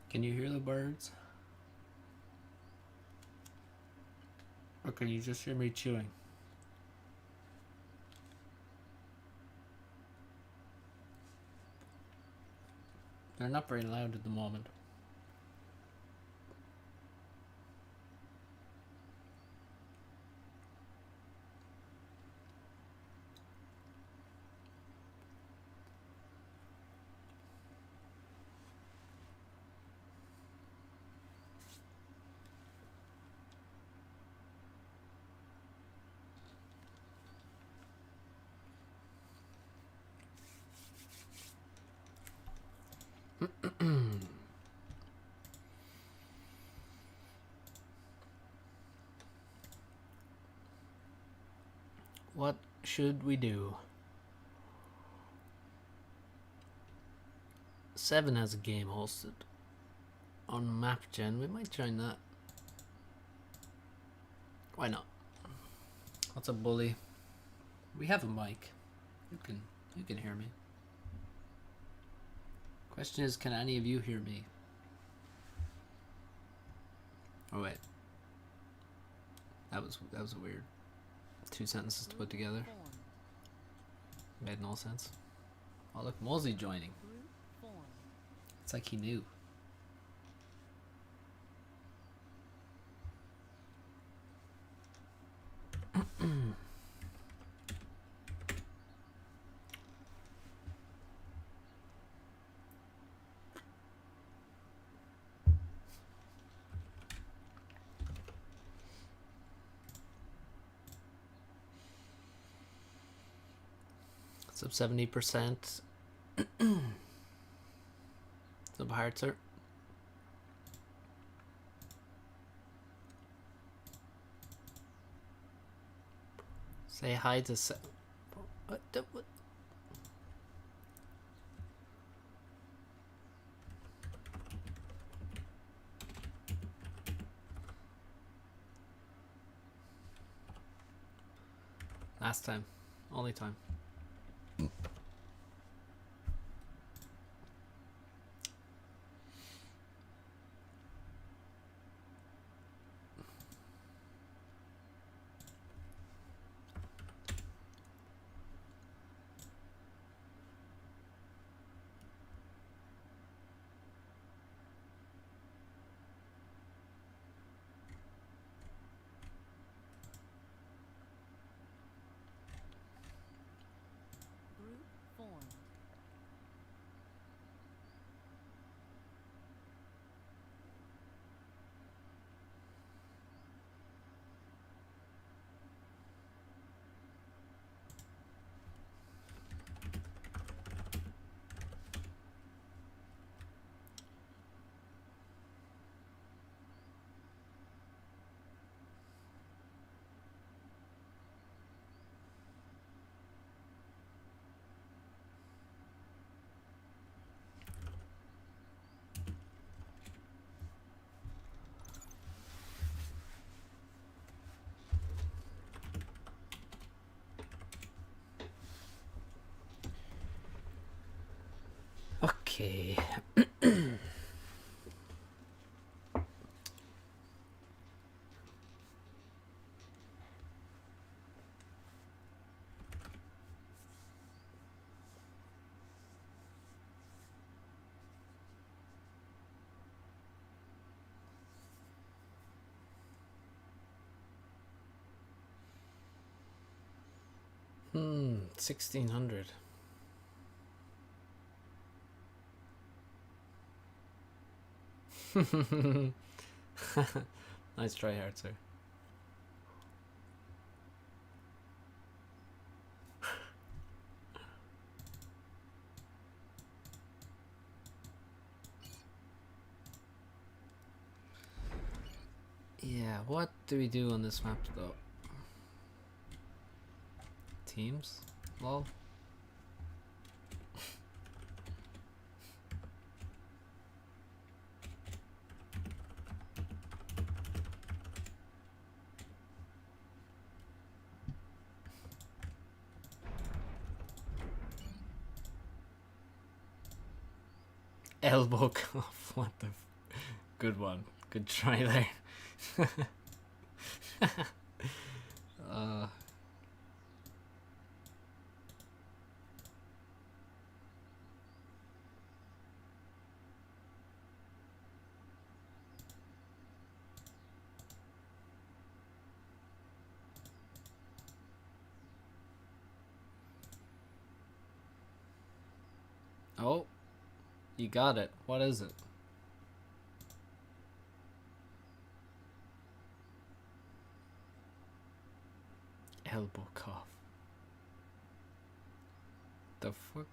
Can you hear the birds? Or can you just hear me chewing? They're not very loud at the moment. What should we do? 7 has a game hosted on MapGen. We might join that. Why not? What's a bully? We have a mic. You can hear me. Question is, can any of you hear me? Oh wait. That was a weird 2 sentences to put together. Made no sense. Oh look, Mosey joining. It's like he knew. Sub 70%. Sub Hartzer. Say hi to what? Last time. Only time. Okay. Hmm, 1600. Nice try, Hartzer. Yeah, what do we do on this map though? Teams? Lol. Elbow cuff. What the Good one. Good try there. uh, oh, you got it. What is it? Elbow cough. The fuck?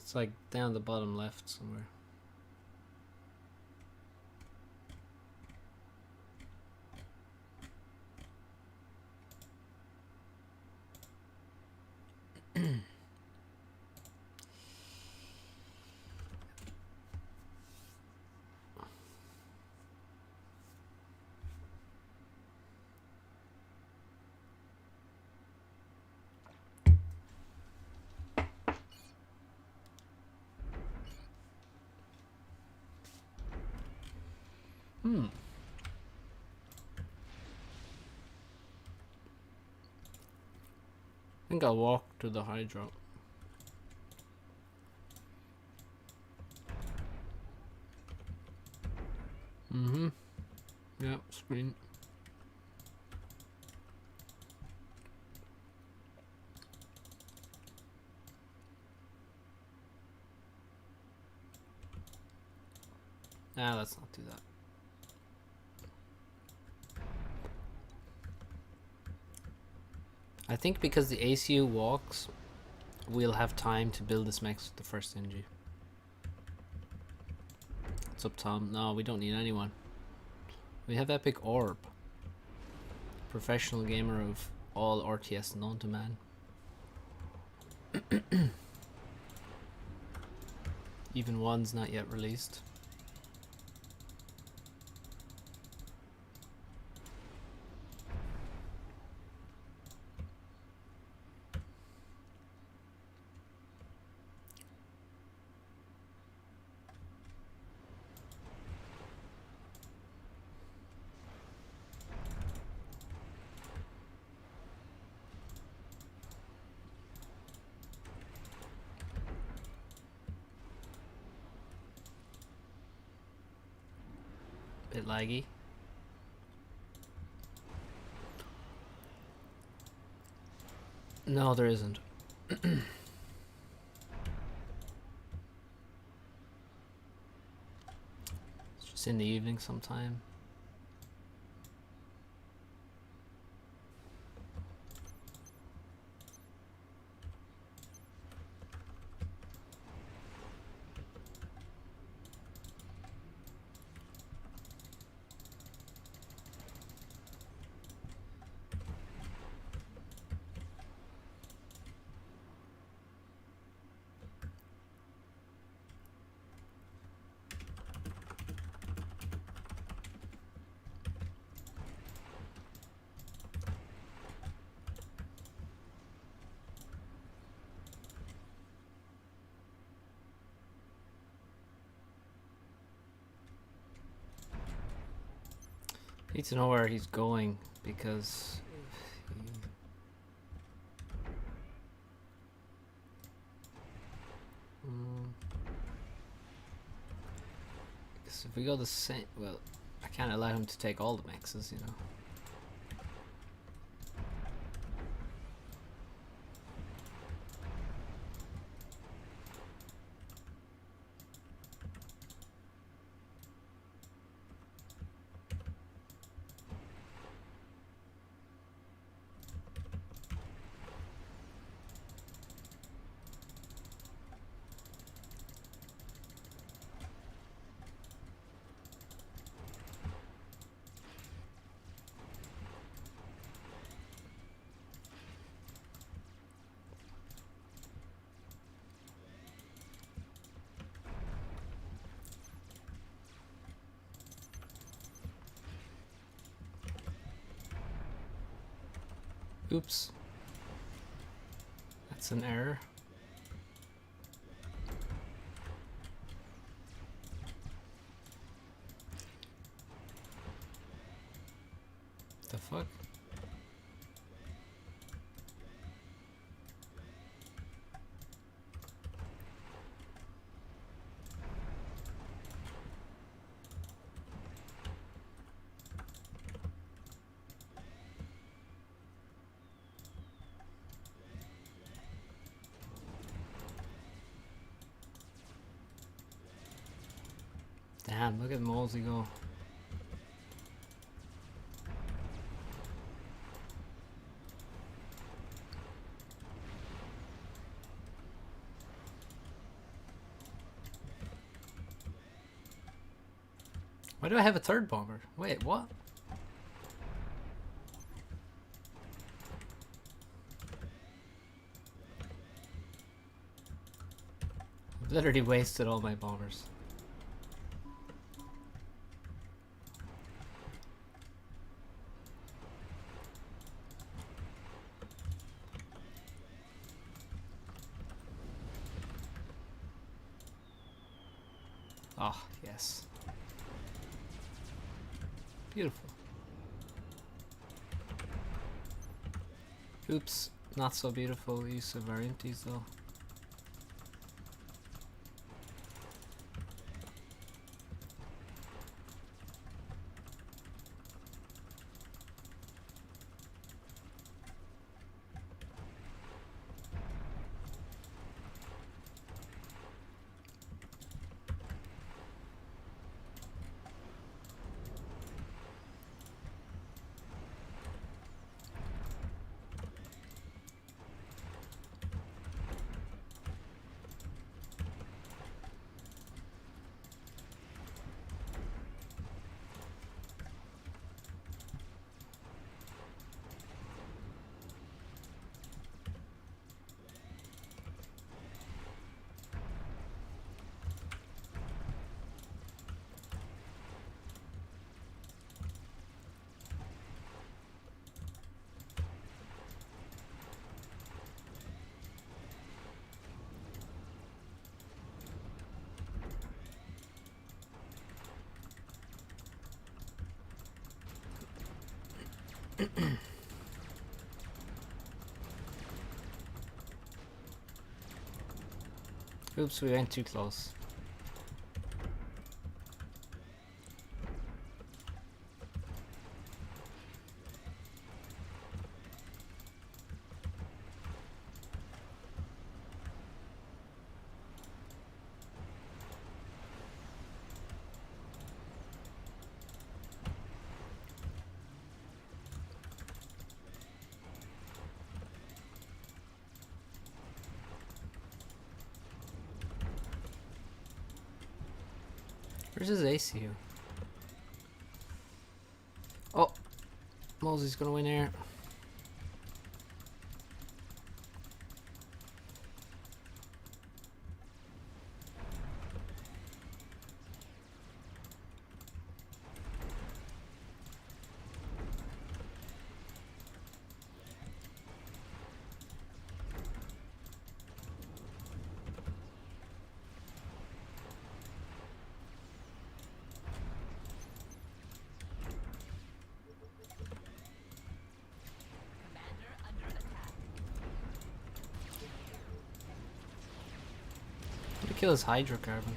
It's like down the bottom left somewhere. I think I'll walk to the high drop. Yep, sprint. Let's not do that. I think because the ACU walks, we'll have time to build this mech with the first NG. What's up, Tom? No, we don't need anyone. We have Epic Orb. Professional gamer of all RTS known to man. Even one's not yet released. Bit laggy. No, there isn't. It's just in the evening sometime. Need to know where he's going because if we go the same, well, I can't allow him to take all the mexes, you know. Oops. That's an error. The fuck? Damn, look at Molesy go. Why do I have a third bomber? Wait, what? I've literally wasted all my bombers. Oh, yes. Beautiful. Oops, not so beautiful use of our empties though. Oops, we went too close. Where's his ACU? Oh, Molesy's gonna win here. Kill his hydrocarbon.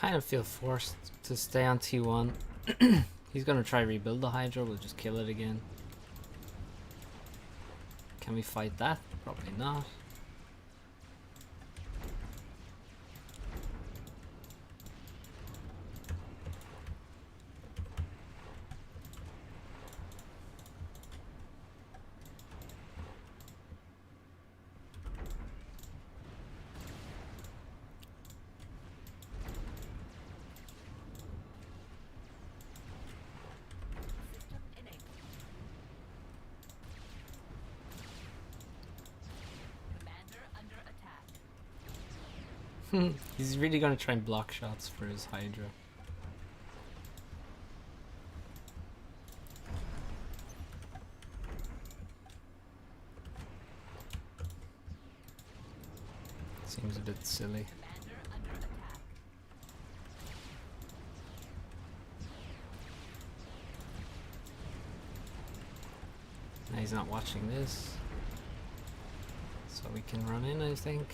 kind of feel forced to stay on T1. He's gonna try rebuild the Hydra, we'll just kill it again. Can we fight that? Probably not. He's really gonna try and block shots for his Hydra. Seems a bit silly. Now he's not watching this, so we can run in, I think.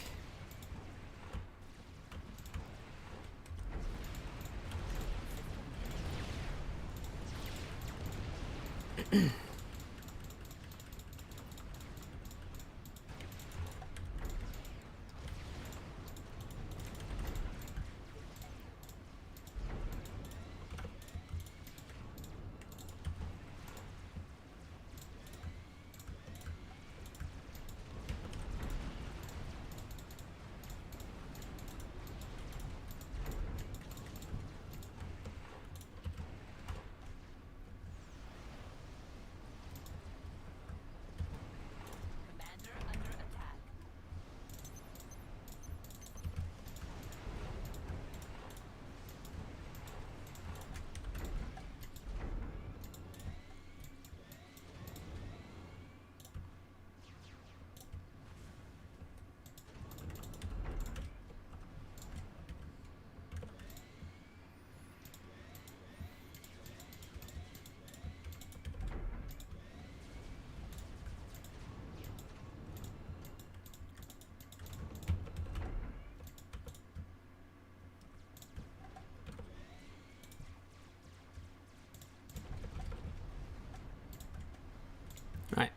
Right.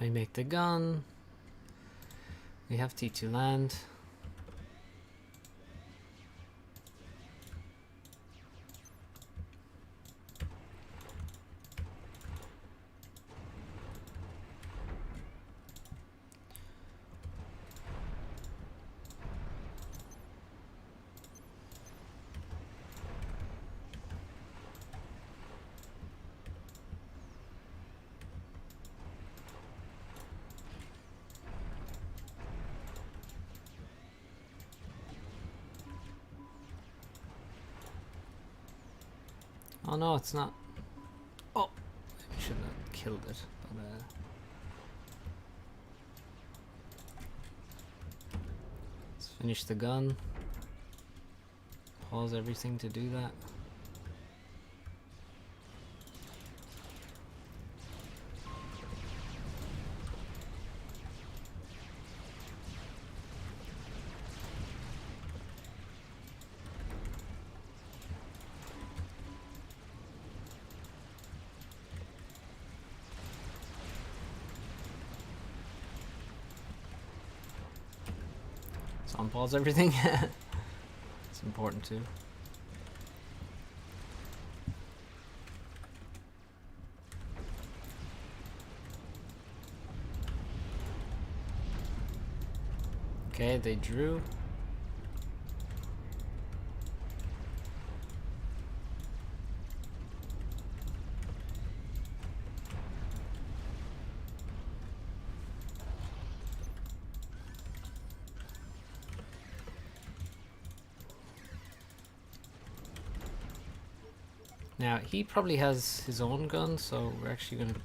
I make the gun. We have T2 land. Oh no, it's not. Oh, I should have killed it. But, let's finish the gun. Pause everything to do that. So unpause everything. It's important too. Okay, they drew. Now, he probably has his own gun, so we're actually going to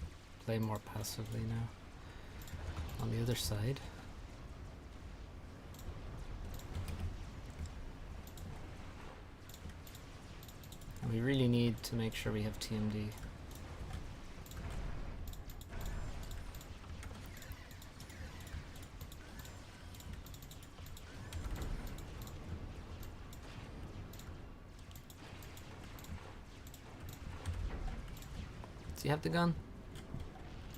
play more passively now. On the other side. And we really need to make sure we have TMD. Does he have the gun?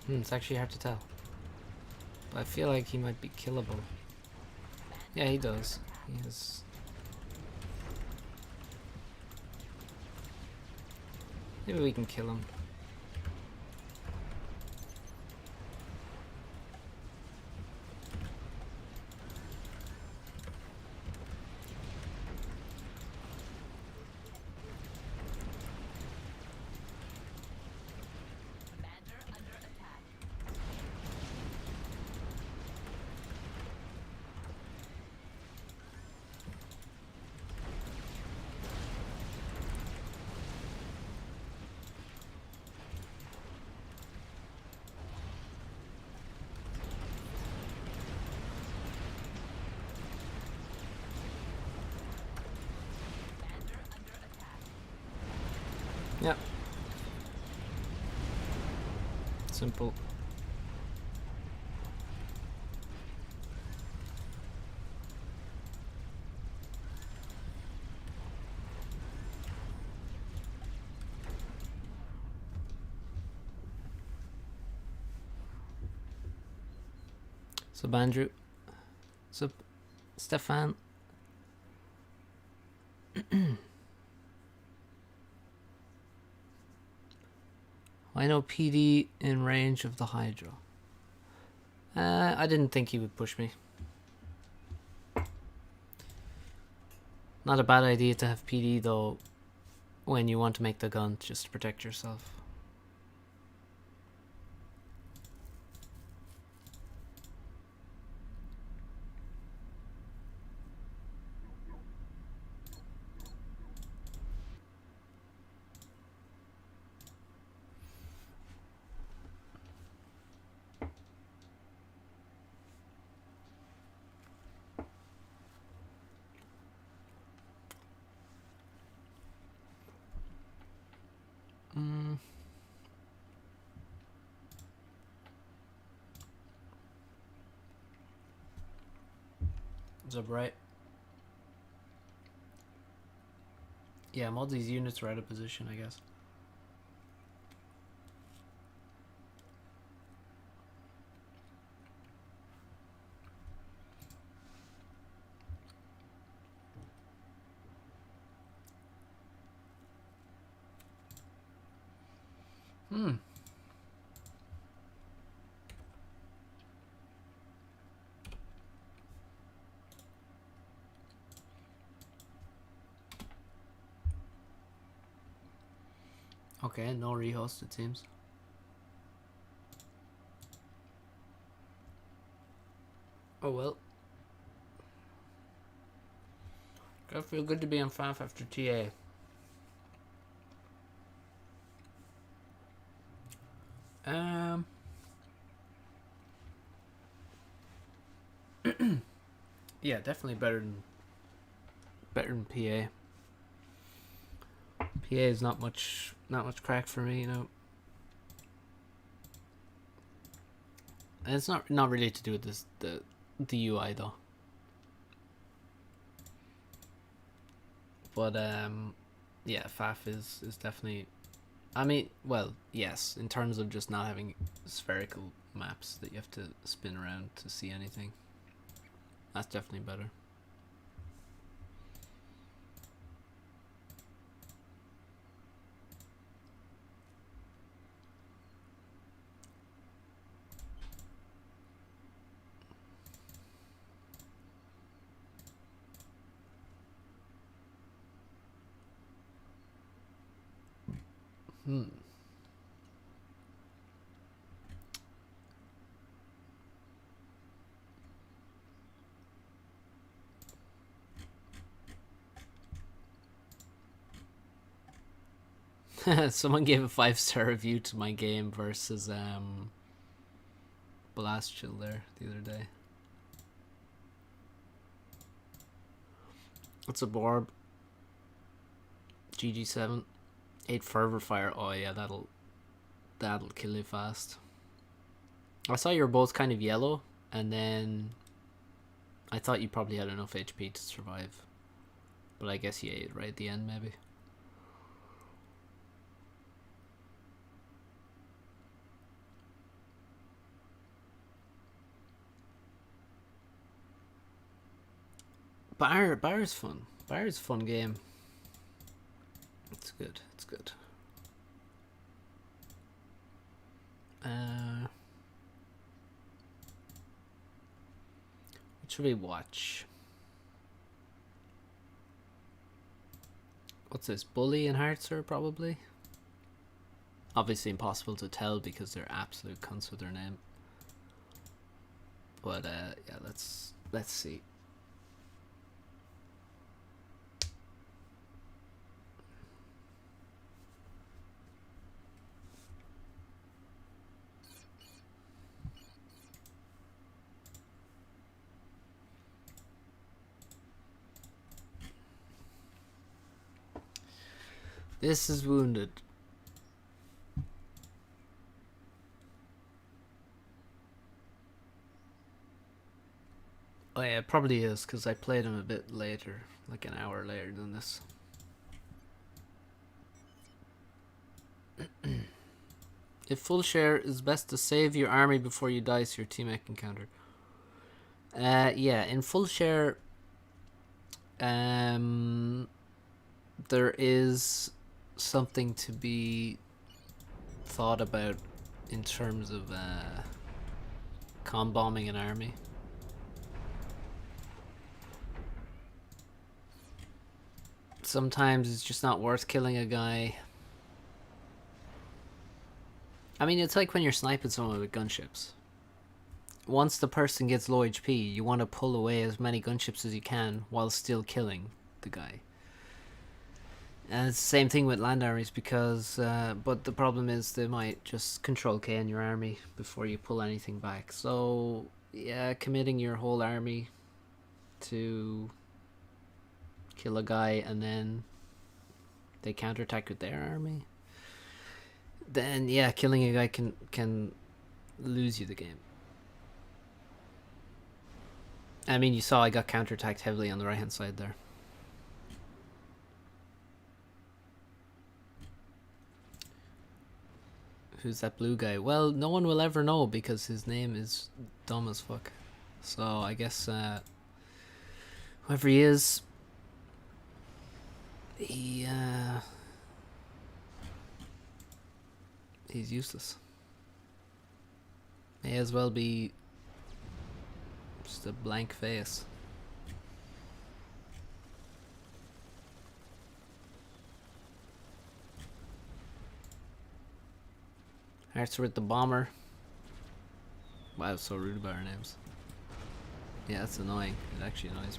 It's actually hard to tell. But I feel like he might be killable. Yeah, he does. He has... Maybe we can kill him. Yep. Simple. So Andrew, so Stefan. I know PD in range of the Hydra. I didn't think he would push me. Not a bad idea to have PD though when you want to make the gun just to protect yourself. Is that right? Yeah, all these units are out of position, I guess. Okay, no rehost it seems. Oh well. Gotta feel good to be on FAF after TA. Yeah, definitely better than PA. PA is not much crack for me, you know. And it's not really to do with this the UI though. But yeah, FAF is definitely, I mean, well, yes, in terms of just not having spherical maps that you have to spin around to see anything. That's definitely better. Someone gave a 5-star review to my game versus Blast Chill there the other day. What's a Borb? GG7. 8 Fervor Fire. Oh yeah, that'll kill you fast. I saw you were both kind of yellow, and then I thought you probably had enough HP to survive. But I guess you ate right at the end, maybe. Bar's fun. Bar's a fun game. It's good. It's good. What should we watch? What's this? Bully and Heartser, probably? Obviously impossible to tell because they're absolute cunts with their name. But yeah, let's see. This is Wounded. Oh yeah, it probably is, because I played him a bit later, like an hour later than this. If full share, is best to save your army before you die so your teammate can counter. Yeah, in full share, there is something to be thought about in terms of bombing an army. Sometimes it's just not worth killing a guy. I mean, it's like when you're sniping someone with gunships. Once the person gets low HP, you want to pull away as many gunships as you can while still killing the guy. And it's the same thing with land armies, because but the problem is they might just control K in your army before you pull anything back. So yeah, committing your whole army to kill a guy and then they counterattack with their army, then yeah, killing a guy can lose you the game. I mean, you saw I got counterattacked heavily on the right hand side there. Who's that blue guy? Well, no one will ever know because his name is dumb as fuck. So I guess whoever he is, he's useless. May as well be just a blank face. Hearts with the bomber. Wow, so rude about our names. Yeah, that's annoying. It actually annoys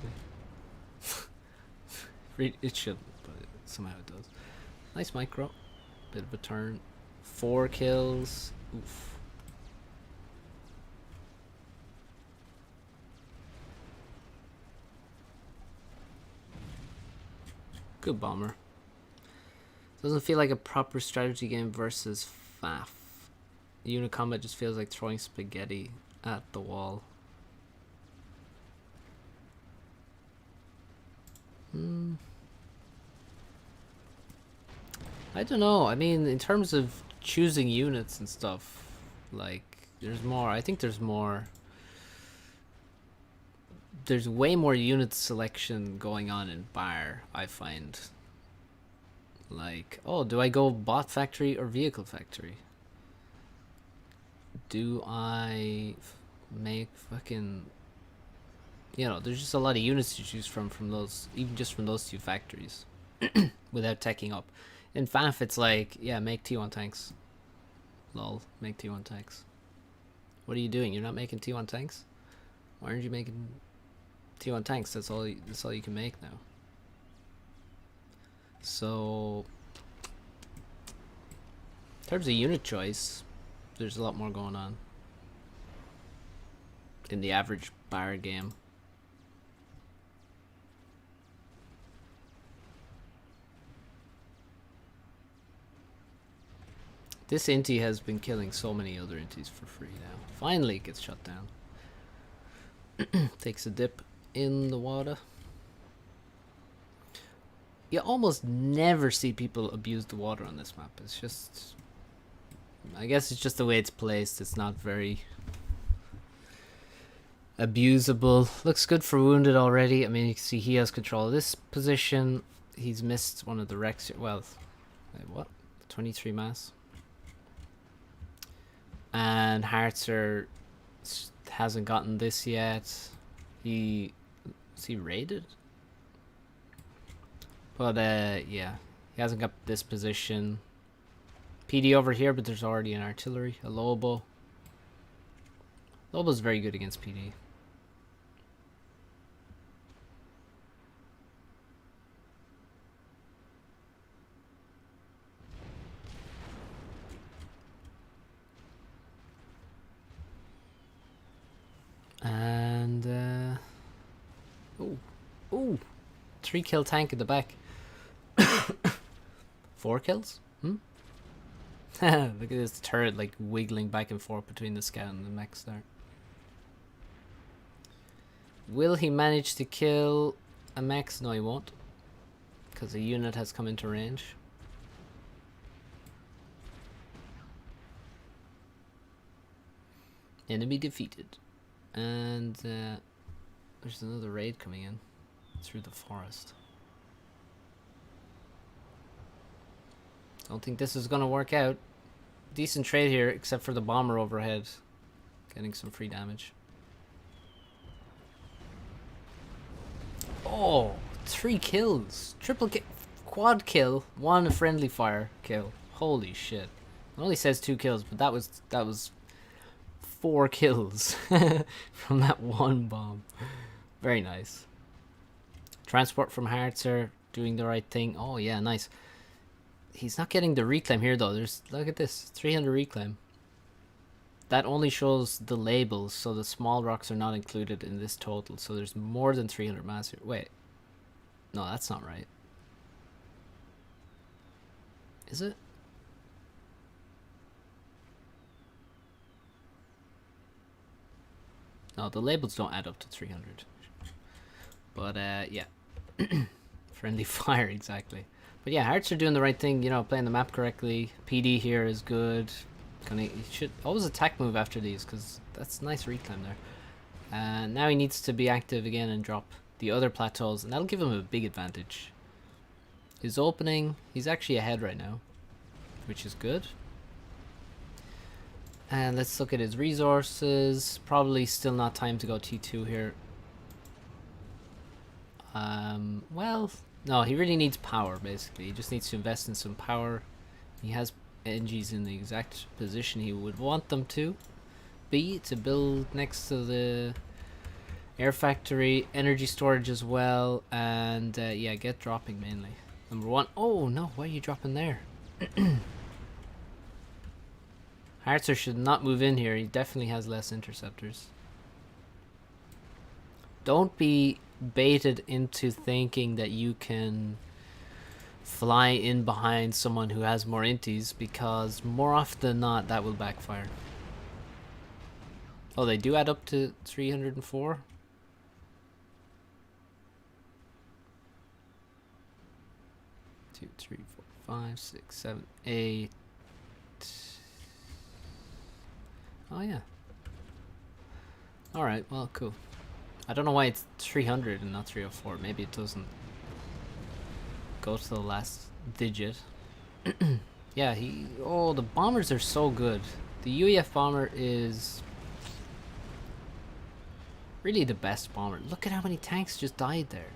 me. It shouldn't, but somehow it does. Nice micro. Bit of a turn. 4 kills. Oof. Good bomber. Doesn't feel like a proper strategy game versus FAF. Unit combat just feels like throwing spaghetti at the wall. I don't know. I mean, in terms of choosing units and stuff, like, there's more. I think there's more. There's way more unit selection going on in Bar, I find. Like, oh, do I go bot factory or vehicle factory? Do I make fucking... You know, there's just a lot of units to choose from those, even just from those 2 factories, without teching up. In FAF, it's like, yeah, make T1 tanks. Lol, make T1 tanks. What are you doing? You're not making T1 tanks? Why aren't you making T1 tanks? That's all you can make now. So terms of unit choice, there's a lot more going on in the average bar game. This Inti has been killing so many other Intis for free now. Finally it gets shut down. Takes a dip in the water. You almost never see people abuse the water on this map. It's just... I guess it's just the way it's placed. It's not very abusable. Looks good for wounded already. I mean, you can see he has control of this position. He's missed one of the wrecks. Well, wait, what? 23 mass. And Harzer hasn't gotten this yet. Is he raided? But yeah, he hasn't got this position. PD over here, but there's already an artillery, a Lobo. Lobo's very good against PD. And ooh, 3 kill tank at the back. 4 kills? Look at this turret like wiggling back and forth between the scout and the mechs there. Will he manage to kill a mech? No, he won't, because a unit has come into range. Enemy defeated. And there's another raid coming in through the forest. Don't think this is gonna work out. Decent trade here, except for the bomber overhead getting some free damage. Oh, 3 kills, triple kill, quad kill, 1 friendly fire kill. Holy shit! It only says 2 kills, but that was 4 kills from that 1 bomb. Very nice. Transport from Harzer, doing the right thing. Oh yeah, nice. He's not getting the reclaim here though. Look at this, 300 reclaim. That only shows the labels, so the small rocks are not included in this total. So there's more than 300 mass here. Wait, no, that's not right. Is it? No, the labels don't add up to 300. But yeah. Friendly fire, exactly. But yeah, Hearts are doing the right thing, you know, playing the map correctly. PD here is good. He should always attack move after these, because that's nice reclaim there. And now he needs to be active again and drop the other plateaus, and that'll give him a big advantage. His opening, he's actually ahead right now, which is good. And let's look at his resources. Probably still not time to go T2 here. Well, no, he really needs power, basically. He just needs to invest in some power. He has NGs in the exact position he would want them to be, to build next to the air factory, energy storage as well, and yeah, get dropping mainly. Number 1. Oh no, why are you dropping there? Harzer should not move in here. He definitely has less interceptors. Don't be baited into thinking that you can fly in behind someone who has more inties, because more often than not that will backfire. Oh, they do add up to 304? Two, 3, 4, 5, 6, 7, 8. Oh yeah. Alright, well, cool. I don't know why it's 300 and not 304. Maybe it doesn't go to the last digit. Yeah, oh, the bombers are so good. The UEF bomber is really the best bomber. Look at how many tanks just died there.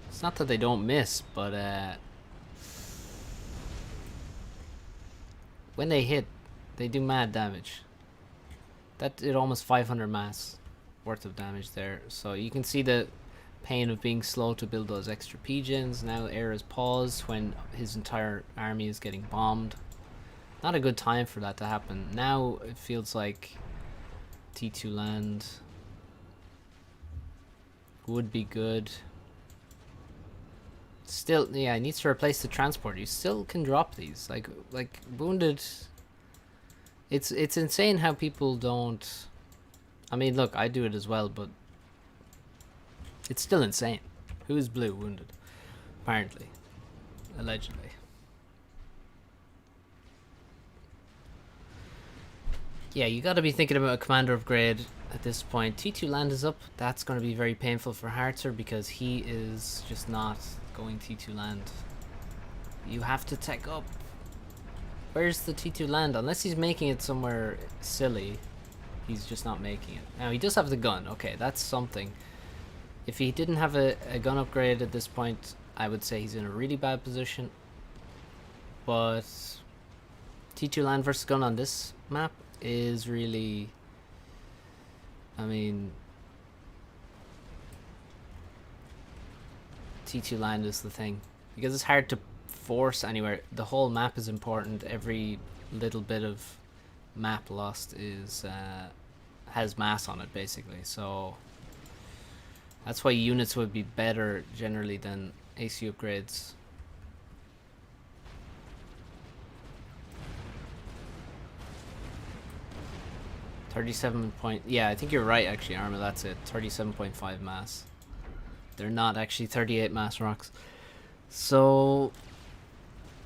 It's not that they don't miss, but when they hit, they do mad damage. That did almost 500 mass worth of damage there. So you can see the pain of being slow to build those extra pigeons. Now Era's paused when his entire army is getting bombed. Not a good time for that to happen. Now it feels like T2 land would be good. Still, yeah, he needs to replace the transport. You still can drop these. Like Wounded. It's insane how people don't. I mean, look, I do it as well, but it's still insane. Who is blue Wounded? Apparently, allegedly. Yeah, you got to be thinking about a commander upgrade at this point. T2 land is up. That's going to be very painful for Harzer because he is just not going T2 land. You have to tech up. Where's the T2 land? Unless he's making it somewhere silly, he's just not making it. Now, he does have the gun. Okay, that's something. If he didn't have a gun upgrade at this point, I would say he's in a really bad position. But T2 land versus gun on this map is really, I mean, T2 land is the thing because it's hard to force anywhere. The whole map is important. Every little bit of map lost is has mass on it basically, so that's why units would be better generally than AC upgrades. Yeah, I think you're right actually, Arma, that's it. 37.5 mass. They're not actually 38 mass rocks. So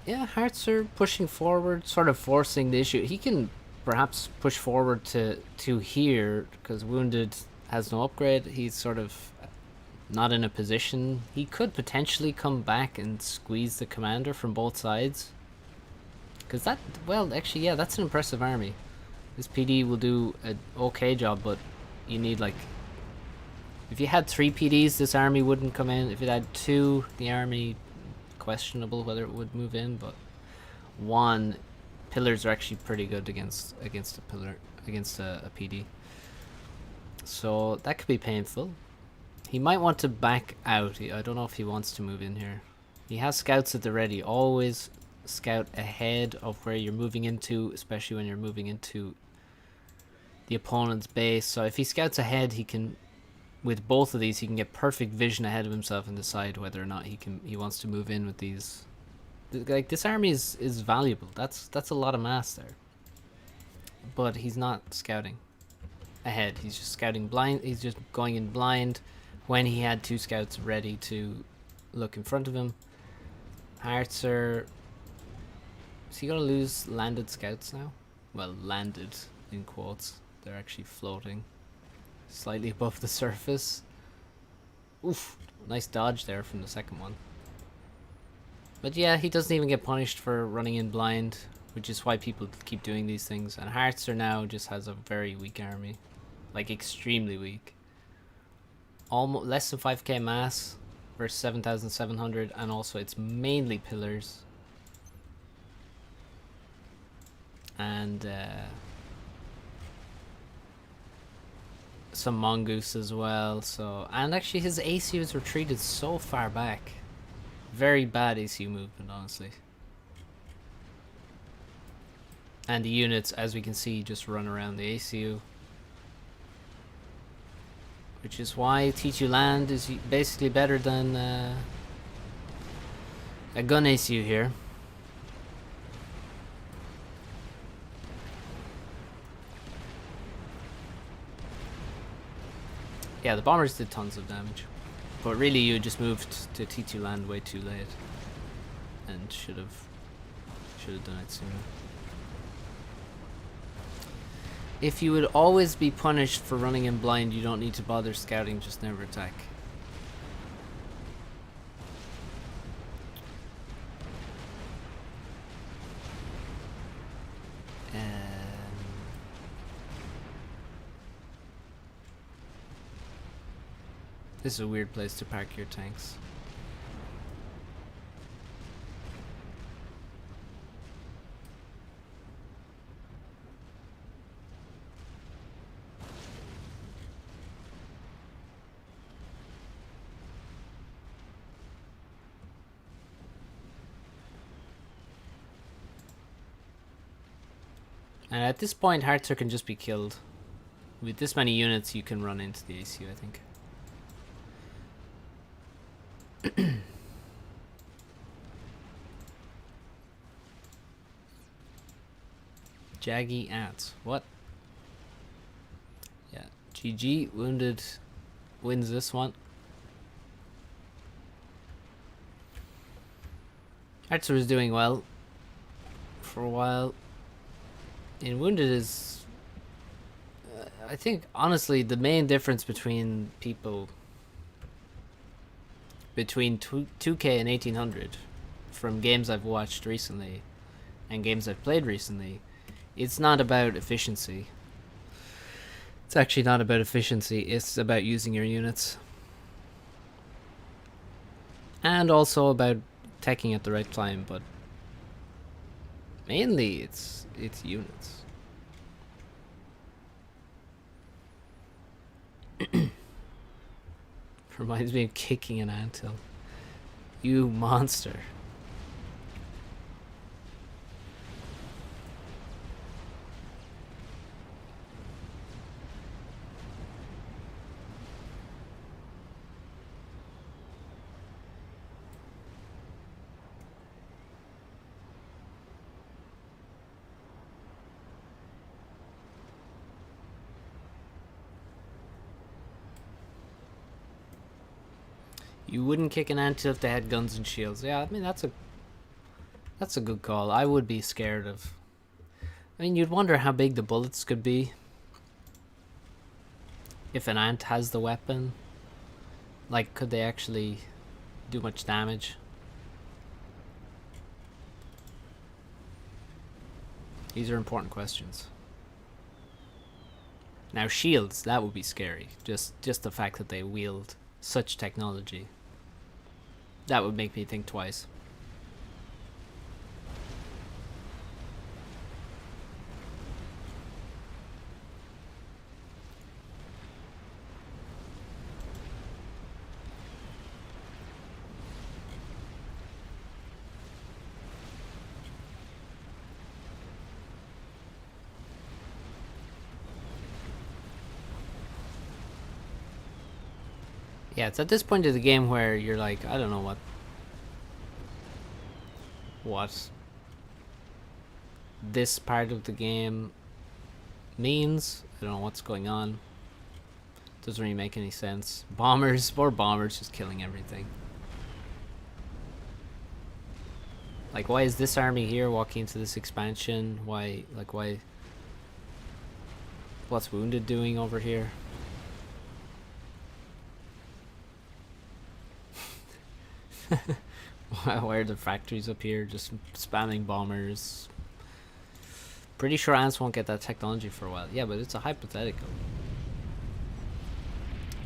yeah, Harzer pushing forward, sort of forcing the issue. He can perhaps push forward to here because Wounded has no upgrade. He's sort of not in a position. He could potentially come back and squeeze the commander from both sides. Because that, well, actually, yeah, that's an impressive army. This PD will do an okay job, but you need, like, if you had 3 PDs, this army wouldn't come in. If it had 2, the army, questionable whether it would move in, but 1, pillars are actually pretty good against a pillar, against a PD. So that could be painful. He might want to back out. I don't know if he wants to move in here. He has scouts at the ready. Always scout ahead of where you're moving into, especially when you're moving into the opponent's base. So if he scouts ahead, he can, with both of these, he can get perfect vision ahead of himself and decide whether or not he wants to move in with these. Like, this army is valuable. That's a lot of mass there. But he's not scouting ahead. He's just scouting blind. He's just going in blind when he had 2 scouts ready to look in front of him. Harzer, is he gonna lose landed scouts now? Well, landed in quotes. They're actually floating slightly above the surface. Oof, nice dodge there from the second one. But yeah, he doesn't even get punished for running in blind, which is why people keep doing these things. And Harzer now just has a very weak army, like extremely weak. Almost less than 5k mass versus 7,700, and also it's mainly pillars. And some mongoose as well. So, and actually his ACU has retreated so far back. Very bad ACU movement, honestly. And the units, as we can see, just run around the ACU, which is why T2 land is basically better than a gun ACU here. Yeah, the bombers did tons of damage, but really you just moved to T2 land way too late, and should have done it sooner. If you would always be punished for running in blind, you don't need to bother scouting, just never attack. This is a weird place to park your tanks. And at this point, Heartser can just be killed. With this many units, you can run into the ACU, I think. Jaggy ants. What? Yeah. GG. Wounded wins this one. Heartser is doing well for a while. And Wounded is... I think, honestly, the main difference between people... Between 2K and 1800, from games I've watched recently and games I've played recently, it's not about efficiency. It's actually not about efficiency, it's about using your units. And also about teching at the right time, but mainly it's units. Reminds me of kicking an anthill. You monster. You wouldn't kick an anthill if they had guns and shields. Yeah, I mean that's a good call. I would be scared of. I mean, you'd wonder how big the bullets could be if an ant has the weapon. Like, could they actually do much damage? These are important questions. Now, shields, that would be scary. Just the fact that they wield such technology. That would make me think twice. Yeah, it's at this point of the game where you're like, I don't know what this part of the game means. I don't know what's going on. Doesn't really make any sense. Bombers, more bombers just killing everything. Like, why is this army here walking into this expansion? Why? What's Wounded doing over here? Why are the factories up here just spamming bombers? Pretty sure ants won't get that technology for a while. Yeah, but it's a hypothetical.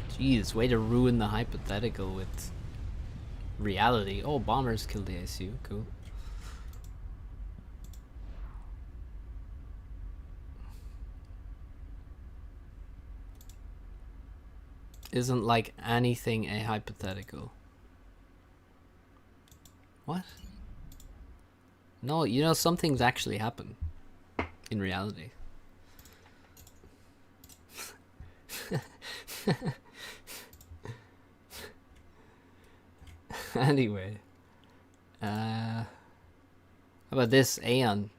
Jeez, way to ruin the hypothetical with reality. Oh, bombers killed the ACU. Cool. Isn't like anything a hypothetical. What? No, you know, some things actually happen in reality. Anyway. How about this? Aeon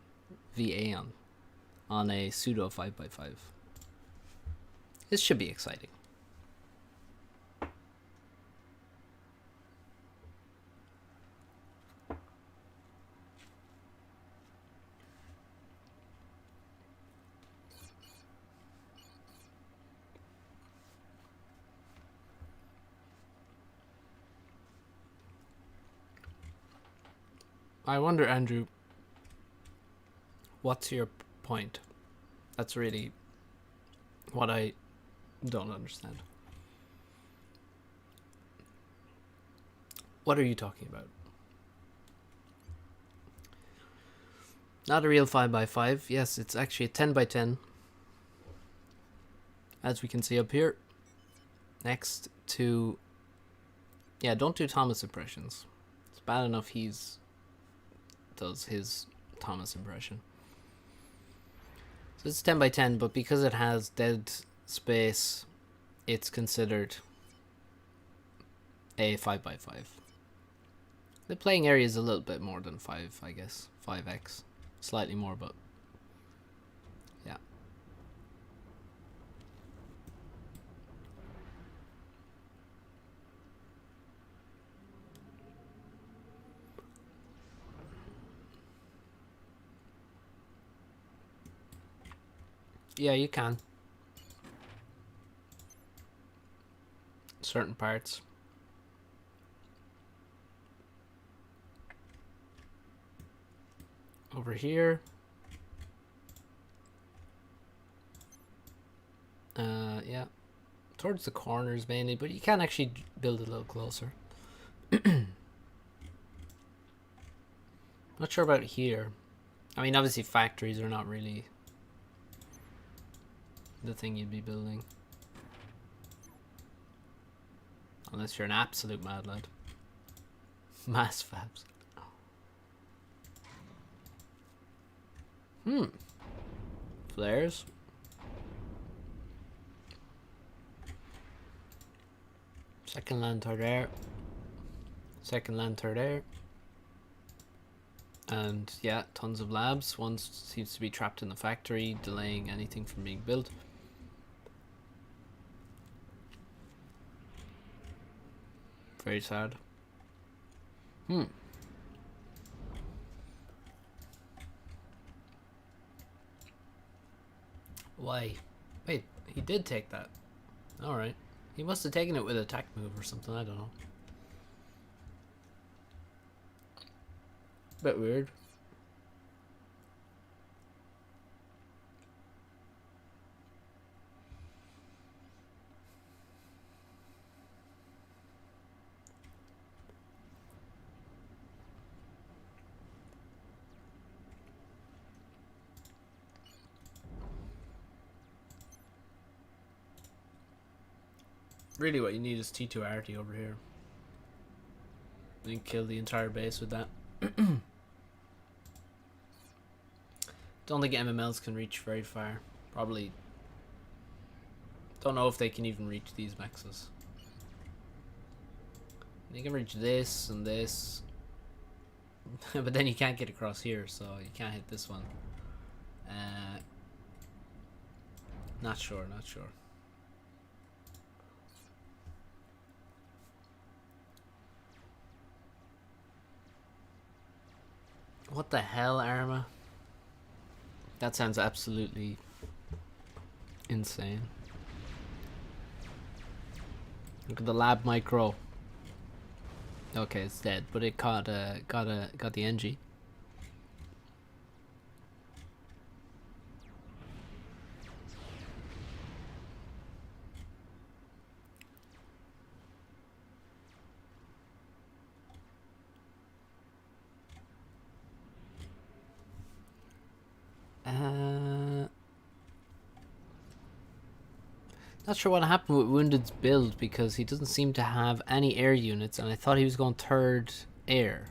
v Aeon on a pseudo 5x5. This should be exciting. I wonder, Andrew, what's your point? That's really what I don't understand. What are you talking about? Not a real 5x5. Yes, it's actually a 10x10. As we can see up here. Next to... Yeah, don't do Thomas impressions. It's bad enough he's... does his Thomas impression. So it's 10 by 10, but because it has dead space, it's considered a 5 by 5. The playing area is a little bit more than 5, I guess. 5x. Slightly more, but yeah. Yeah, you can. Certain parts. Over here. Yeah. Towards the corners mainly, but you can actually build a little closer. Not sure about here. I mean, obviously factories are not really the thing you'd be building. Unless you're an absolute mad lad. Mass fabs. Flares. Second lantern there. Second lantern there. And yeah, tons of labs. One seems to be trapped in the factory, delaying anything from being built. Very sad. Why? Wait, he did take that. Alright. He must have taken it with an attack move or something, I don't know. Bit weird. Really what you need is T2 Arty over here. And kill the entire base with that. Don't think MMLs can reach very far. Probably. Don't know if they can even reach these maxes. They can reach this and this. But then you can't get across here, so you can't hit this one. Not sure, not sure. What the hell, Arma? That sounds absolutely insane. Look at the lab micro. Okay, it's dead, but it got the NG. Not sure what happened with Wounded's build because he doesn't seem to have any air units, and I thought he was going third air,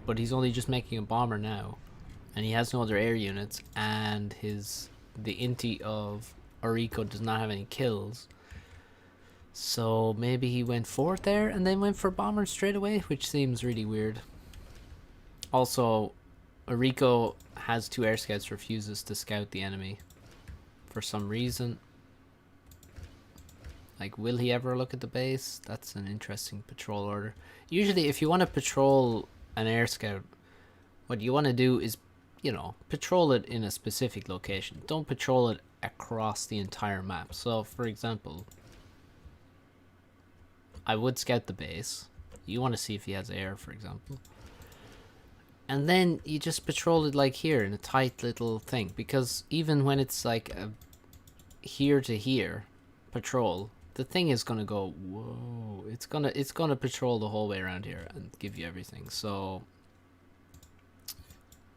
but he's only just making a bomber now, and he has no other air units, and the inti of Oriko does not have any kills, so maybe he went fourth there and then went for bomber straight away, which seems really weird. Also, Oriko has 2 air scouts, refuses to scout the enemy for some reason. Like, will he ever look at the base? That's an interesting patrol order. Usually, if you want to patrol an air scout, what you want to do is, you know, patrol it in a specific location. Don't patrol it across the entire map. So, for example, I would scout the base. You want to see if he has air, for example. And then you just patrol it like here in a tight little thing. Because even when it's like a here to here patrol, the thing is gonna go, whoa, it's gonna patrol the whole way around here and give you everything. So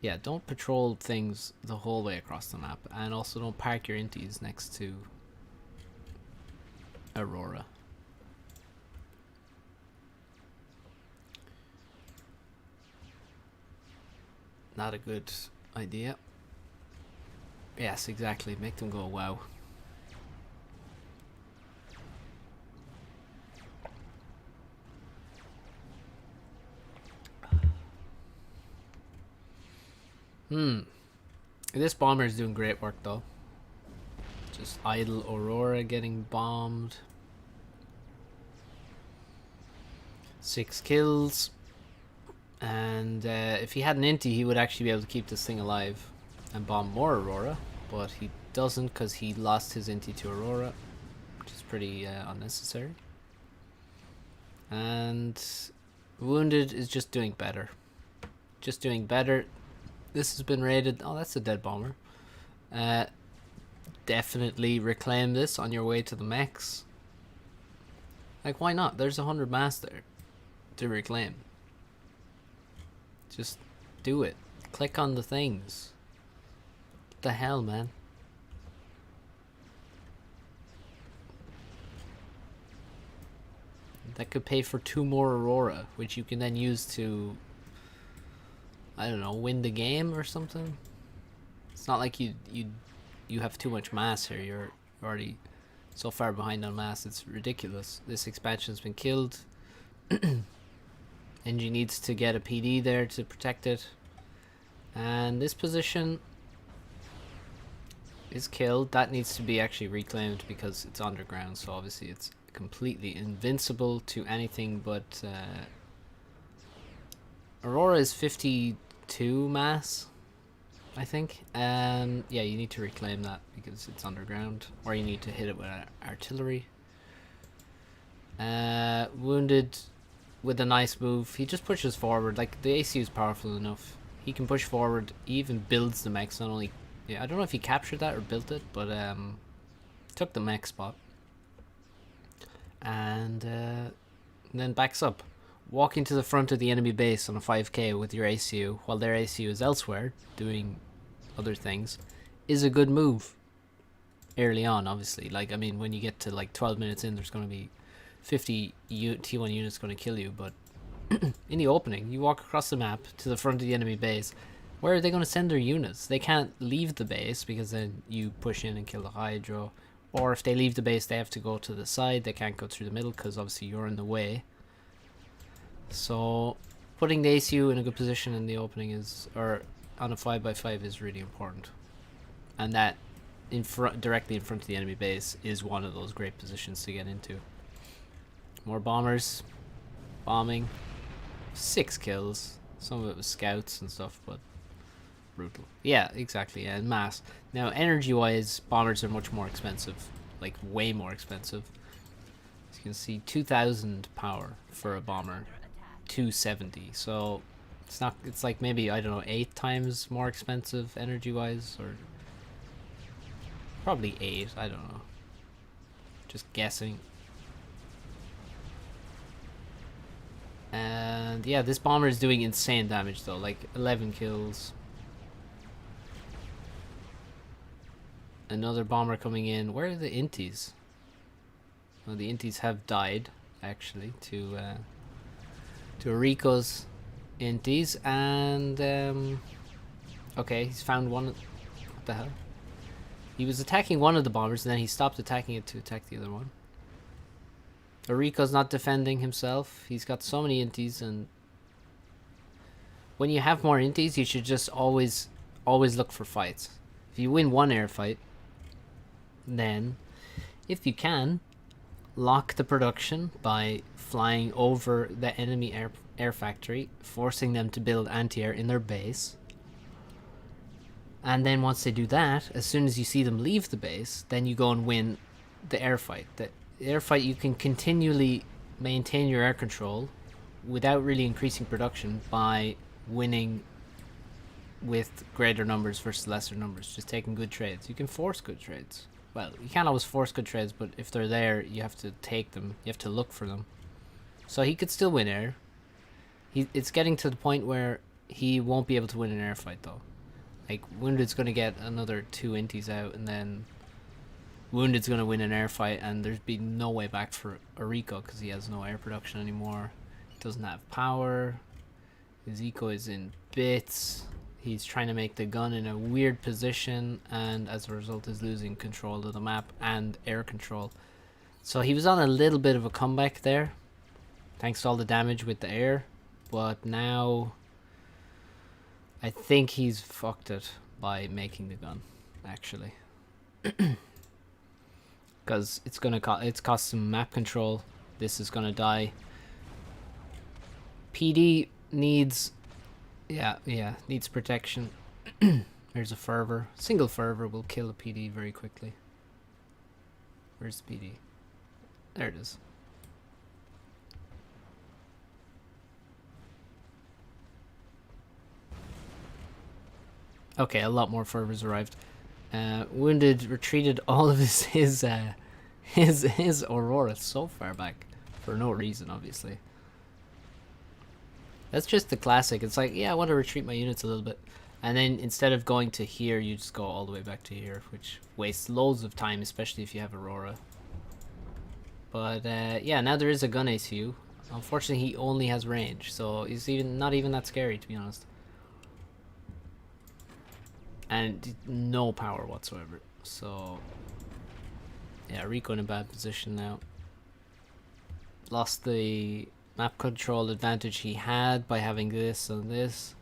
yeah, don't patrol things the whole way across the map, and also don't park your inties next to Aurora. Not a good idea. Yes, exactly. Make them go wow. This bomber is doing great work though. Just idle Aurora getting bombed. 6 kills. And if he had an Inti, he would actually be able to keep this thing alive and bomb more Aurora. But he doesn't because he lost his Inti to Aurora, which is pretty unnecessary. And Wounded is just doing better. Just doing better. This has been rated. Oh, that's a dead bomber. Definitely reclaim this on your way to the mechs. Like, why not? There's 100 mass there to reclaim. Just do it. Click on the things. What the hell, man? That could pay for 2 more Aurora, which you can then use to, I don't know, win the game or something. It's not like you have too much mass here. You're already so far behind on mass. It's ridiculous. This expansion's been killed. Engie needs to get a PD there to protect it. And this position is killed. That needs to be actually reclaimed because it's underground. So obviously it's completely invincible to anything but... Aurora is 52 mass, I think. Yeah, you need to reclaim that because it's underground. Or you need to hit it with artillery. Wounded with a nice move. He just pushes forward. Like, the ACU is powerful enough. He can push forward. He even builds the mechs. Not only... Yeah, I don't know if he captured that or built it, but took the mech spot. And then backs up. Walking to the front of the enemy base on a 5k with your ACU while their ACU is elsewhere doing other things is a good move early on, obviously. Like, I mean, when you get to like 12 minutes in, there's going to be 50 T1 units going to kill you, but in the opening, you walk across the map to the front of the enemy base. Where are they going to send their units? They can't leave the base because then you push in and kill the Hydro. Or if they leave the base, they have to go to the side. They can't go through the middle because obviously you're in the way. So putting the ACU in a good position in the opening is, or on a 5x5 is really important. And that in front, directly in front of the enemy base is one of those great positions to get into. More bombers. Bombing. 6 kills. Some of it was scouts and stuff, but brutal. Yeah, exactly. And mass. Now, energy-wise, bombers are much more expensive. Like, way more expensive. As you can see, 2,000 power for a bomber. 270. So, it's not. It's like maybe, I don't know, 8 times more expensive energy-wise, or probably 8. I don't know. Just guessing. And yeah, this bomber is doing insane damage though, like 11 kills. Another bomber coming in. Where are the Intis? Well, the Intis have died, actually, to Rico's Intis. And, okay, he's found one. What the hell? He was attacking one of the bombers, and then he stopped attacking it to attack the other one. Rico's not defending himself. He's got so many Intis, and when you have more Intis, you should just always look for fights. If you win one air fight, then, if you can, lock the production by flying over the enemy air factory, forcing them to build anti-air in their base. And then once they do that, as soon as you see them leave the base, then you go and win the air fight. The air fight, you can continually maintain your air control without really increasing production by winning with greater numbers versus lesser numbers, just taking good trades. You can force good trades. Well, you can't always force good trades, but if they're there, you have to take them. You have to look for them. So he could still win air. It's getting to the point where he won't be able to win an air fight, though. Like, Wounded's going to get another 2 Intis out, and then Wounded's going to win an air fight, and there's been no way back for Rico because he has no air production anymore. Doesn't have power. His eco is in bits. He's trying to make the gun in a weird position, and as a result is losing control of the map and air control. So he was on a little bit of a comeback there, thanks to all the damage with the air, but now I think he's fucked it by making the gun, actually. Because it's gonna cost some map control. This is gonna die. PD needs, needs protection. There's a fervor. Single fervor will kill a PD very quickly. Where's the PD? There it is. Okay, a lot more fervors arrived. Wounded retreated all of his Aurora so far back for no reason, obviously. That's just the classic. It's like, yeah, I want to retreat my units a little bit, and then instead of going to here, you just go all the way back to here, which wastes loads of time, especially if you have Aurora. But yeah, now there is a gun ACU. Unfortunately, he only has range, so he's not even that scary, to be honest. And no power whatsoever. So yeah, Rico in a bad position now. Lost the map control advantage he had by having this and this,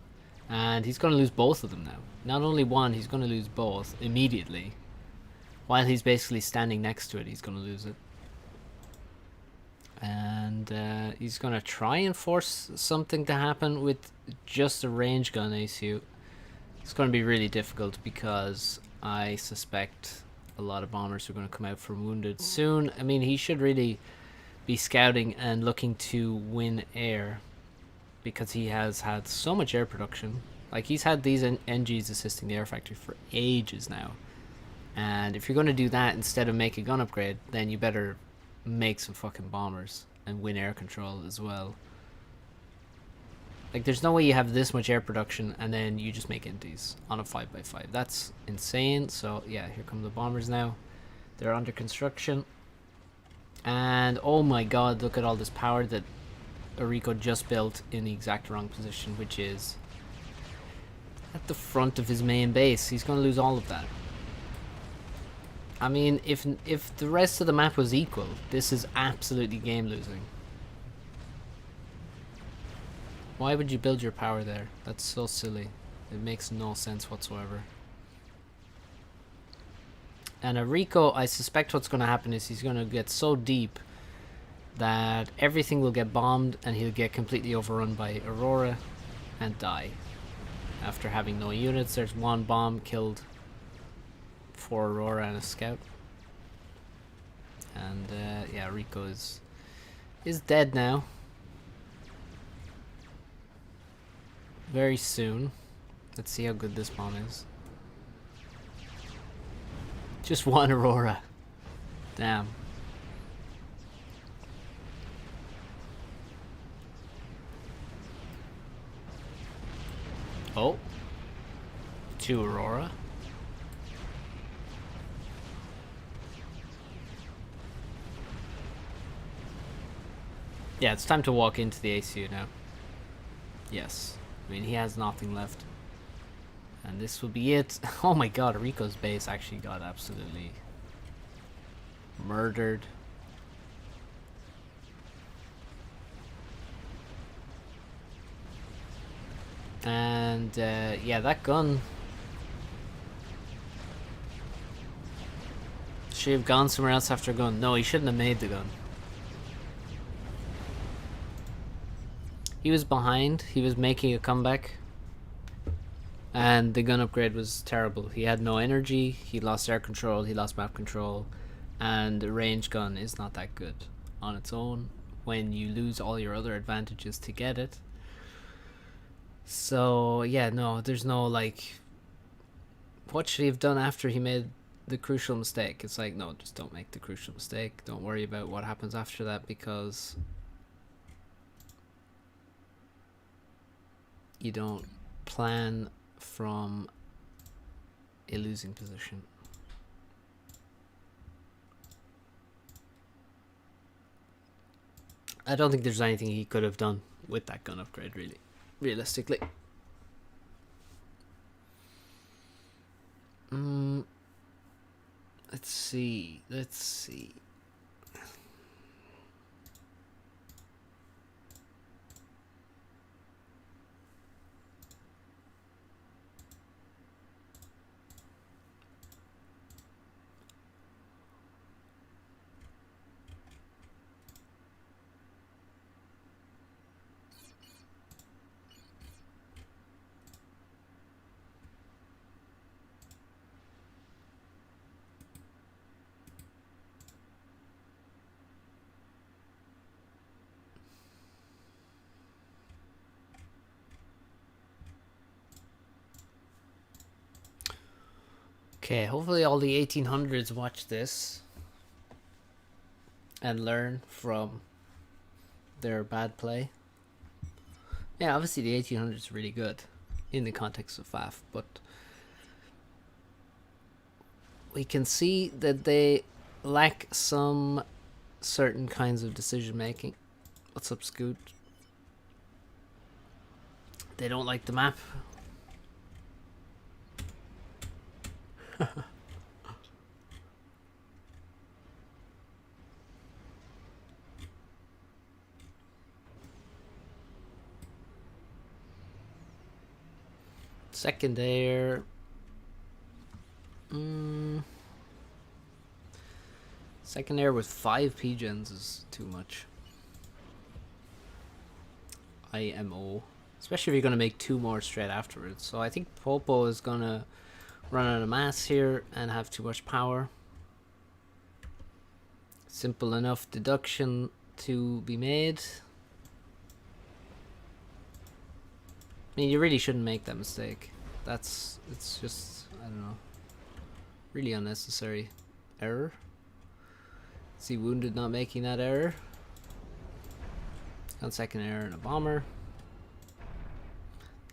and he's going to lose both of them now. Not only one, he's going to lose both immediately. While he's basically standing next to it, he's going to lose it. And he's going to try and force something to happen with just a range gun ACU. It's going to be really difficult because I suspect a lot of bombers are going to come out from Wounded soon. I mean, he should really be scouting and looking to win air because he has had so much air production. Like, he's had these NGs assisting the air factory for ages now. And if you're going to do that instead of make a gun upgrade, then you better make some fucking bombers and win air control as well. Like, there's no way you have this much air production and then you just make inties on a 5x5. That's insane. So yeah, here come the bombers now. They're under construction. And oh my god, look at all this power that Rico just built in the exact wrong position, which is at the front of his main base. He's going to lose all of that. I mean, if the rest of the map was equal, this is absolutely game losing. Why would you build your power there? That's so silly. It makes no sense whatsoever. And Rico, I suspect what's going to happen is he's going to get so deep that everything will get bombed and he'll get completely overrun by Aurora and die. After having no units, there's one bomb killed for Aurora and a scout. And yeah, Rico is dead now. Very soon. Let's see how good this bomb is. Just one Aurora. Damn. Oh. Two Aurora. Yeah, it's time to walk into the ACU now. Yes. I mean, he has nothing left. And this will be it. Oh my god, Rico's base actually got absolutely murdered. And yeah, that gun should have gone somewhere else after gun. No, he shouldn't have made the gun. He was behind. He was making a comeback. And the gun upgrade was terrible. He had no energy. He lost air control. He lost map control. And the range gun is not that good on its own when you lose all your other advantages to get it. So yeah, no, there's no like, what should he have done after he made the crucial mistake? It's like, no, just don't make the crucial mistake. Don't worry about what happens after that, because you don't plan from a losing position. I don't think there's anything he could have done with that gun upgrade, really, realistically. Let's see. Let's see. Okay, hopefully all the 1800s watch this and learn from their bad play. Yeah, obviously the 1800s is really good in the context of FAF, but we can see that they lack some certain kinds of decision making. What's up, Scoot? They don't like the map. Second air. Second air with 5 P-gens is too much. IMO. Especially if you're going to make 2 more straight afterwards. So I think Popo is going to run out of mass here and have too much power. Simple enough deduction to be made. I mean, you really shouldn't make that mistake. It's just, I don't know, really unnecessary error. See Wounded not making that error. Got second error and a bomber.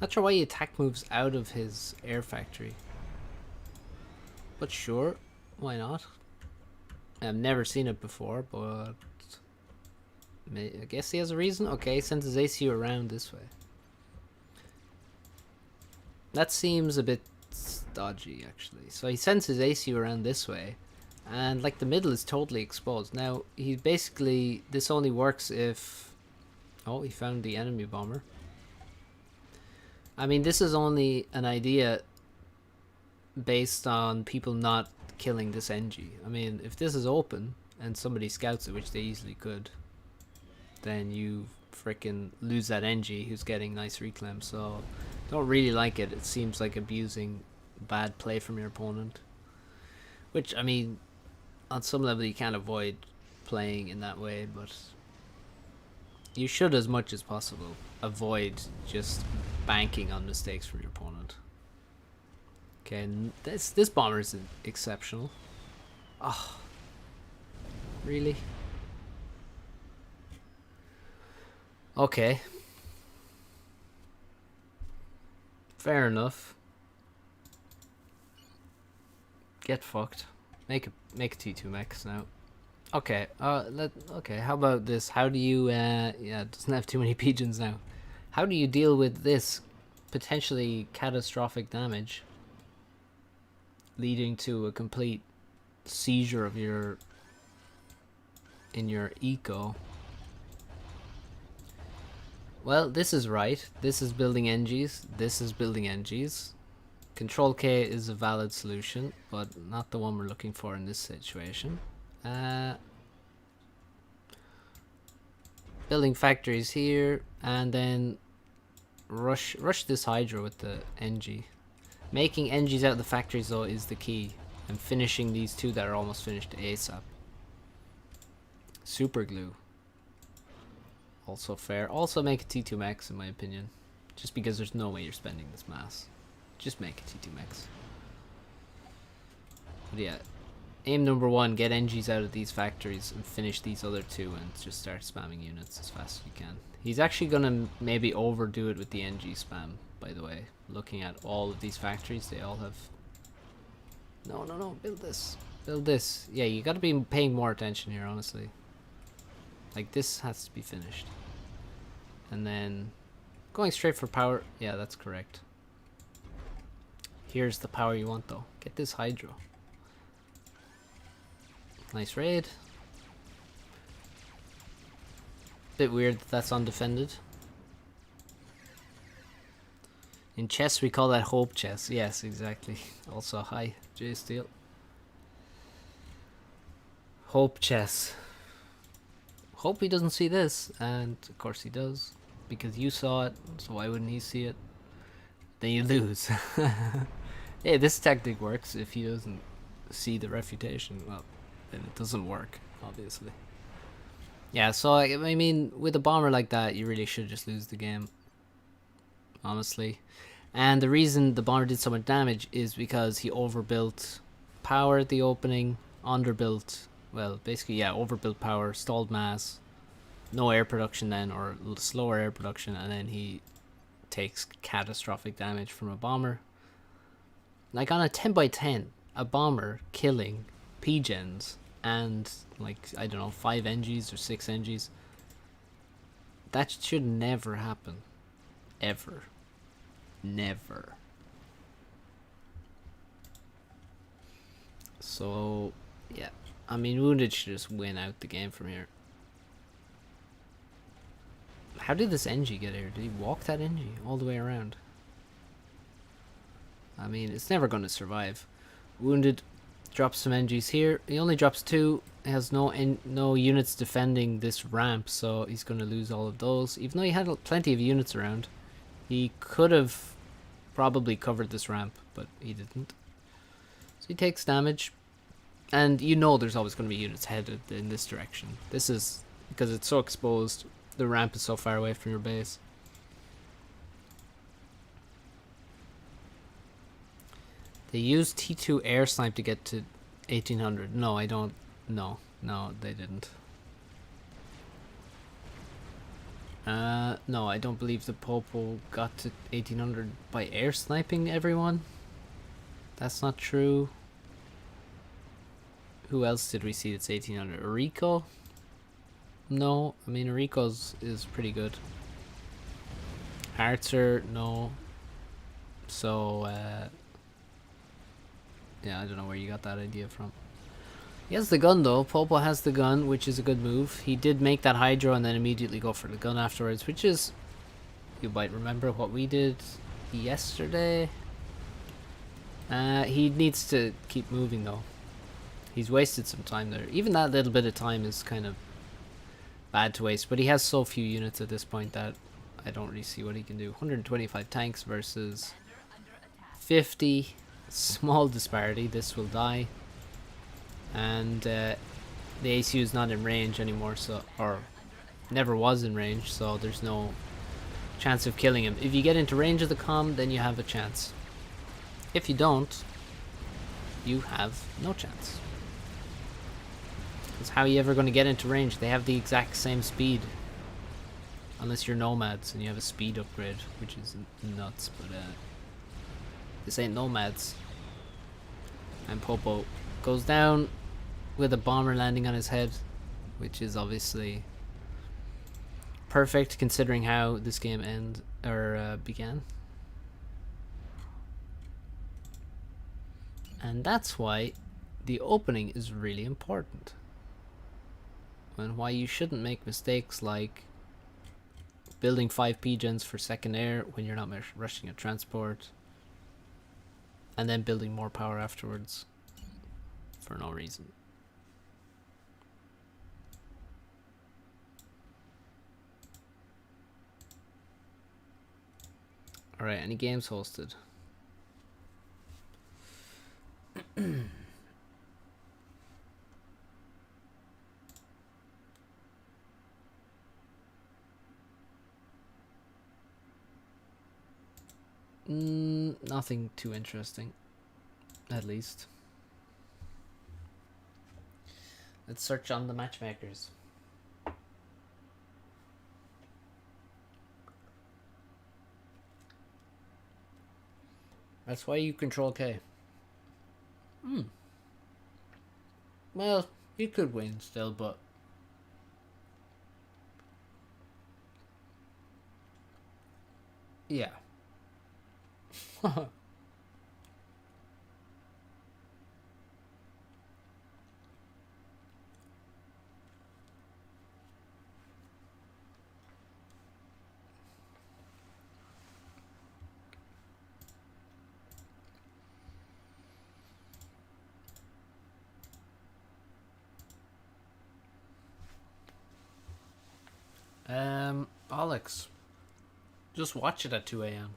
Not sure why he attack moves out of his air factory. But sure, why not? I've never seen it before, but I guess he has a reason. Okay, sends his ACU around this way. That seems a bit dodgy, actually. So he sends his ACU around this way, and like the middle is totally exposed. Now, he basically, this only works if... Oh, he found the enemy bomber. I mean, this is only an idea based on people not killing this NG. I mean, if this is open and somebody scouts it, which they easily could, then you freaking lose that NG who's getting nice reclaim. So don't really like it. It seems like abusing bad play from your opponent, which, I mean, on some level you can't avoid playing in that way, but you should, as much as possible, avoid just banking on mistakes from your opponent. Okay, and this bomber is exceptional. Oh, really? Okay. Fair enough. Get fucked. Make a T2 mechs now. Okay, okay, how about this? How do you yeah, it doesn't have too many pigeons now. How do you deal with this potentially catastrophic damage leading to a complete seizure of your eco? Well, this is right. This is building NGs. This is building NGs. Control K is a valid solution, but not the one we're looking for in this situation. Building factories here, and then rush this Hydra with the NG. Making NGs out of the factories though is the key, and finishing these 2 that are almost finished ASAP. Super glue. Also fair. Also make a T2 max in my opinion, just because there's no way you're spending this mass. Just make a T2 max. But yeah, aim number 1, get NGs out of these factories and finish these other 2 and just start spamming units as fast as you can. He's actually gonna maybe overdo it with the NG spam, by the way. Looking at all of these factories, they all have... No, build this. Build this. Yeah, you gotta be paying more attention here, honestly. Like, this has to be finished. And then going straight for power. Yeah, that's correct. Here's the power you want though. Get this Hydro. Nice raid. Bit weird that that's undefended. In chess we call that hope chess. Yes, exactly. Also hi, Jay Steele. Hope chess. Hope he doesn't see this, and of course he does, because you saw it, so why wouldn't he see it? Then you lose. Hey, this tactic works if he doesn't see the refutation. Well, then it doesn't work, obviously. Yeah, so I mean, with a bomber like that, you really should just lose the game, honestly. And the reason the bomber did so much damage is because he overbuilt power at the opening, underbuilt, well, basically, yeah, overbuilt power, stalled mass, no air production then, or slower air production, and then he takes catastrophic damage from a bomber. Like on a 10x10, a bomber killing P-gens and like, I don't know, 5 NGs or 6 NGs, that should never happen. Ever. Never. So, yeah. I mean, Wounded should just win out the game from here. How did this NG get here? Did he walk that NG all the way around? I mean, it's never going to survive. Wounded drops some NGs here. He only drops 2. He has no units defending this ramp, so he's going to lose all of those. Even though he had plenty of units around, he could have probably covered this ramp, but he didn't. So he takes damage. And you know there's always going to be units headed in this direction. This is because it's so exposed. The ramp is so far away from your base. They used T2 air snipe to get to 1800. No, I don't. No, they didn't. No, I don't believe the Popo got to 1800 by air sniping everyone. That's not true. Who else did we see that's 1800? Rico? No, I mean Rico's is pretty good. Harzer, no. So, yeah, I don't know where you got that idea from. He has the gun though. Popo has the gun, which is a good move. He did make that Hydro and then immediately go for the gun afterwards, which is, you might remember what we did yesterday. He needs to keep moving though. He's wasted some time there. Even that little bit of time is kind of bad to waste, but he has so few units at this point that I don't really see what he can do. 125 tanks versus 50. Small disparity. This will die. And the ACU is not in range anymore, so, or never was in range, so there's no chance of killing him. If you get into range of the comm, then you have a chance. If you don't, you have no chance. Because how are you ever going to get into range? They have the exact same speed. Unless you're Nomads and you have a speed upgrade, which is nuts, but this ain't Nomads. And Popo goes down with a bomber landing on his head, which is obviously perfect considering how this game began. And that's why the opening is really important. And why you shouldn't make mistakes like building 5 P-gens for second air when you're not rushing a transport, and then building more power afterwards for no reason. Alright, any games hosted? Nothing too interesting, at least. Let's search on the matchmakers. That's why you control K. Well, you could win still, but yeah. Netflix. Just watch it at 2 a.m.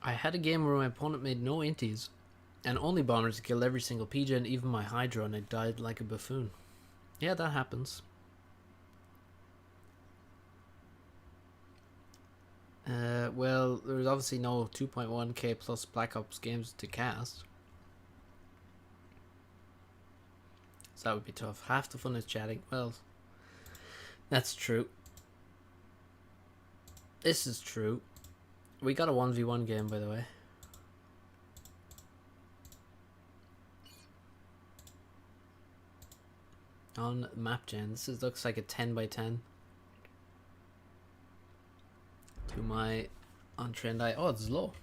I had a game where my opponent made no inties, and only bombers killed every single PJ and even my Hydra, and I died like a buffoon. Yeah, that happens. Well, there's obviously no 2.1k plus Black Ops games to cast. So that would be tough. Half the fun is chatting. Well, that's true. This is true. We got a 1v1 game, by the way. On map gen. This looks like a 10 by 10. To my on-trend eye. Oh, it's low.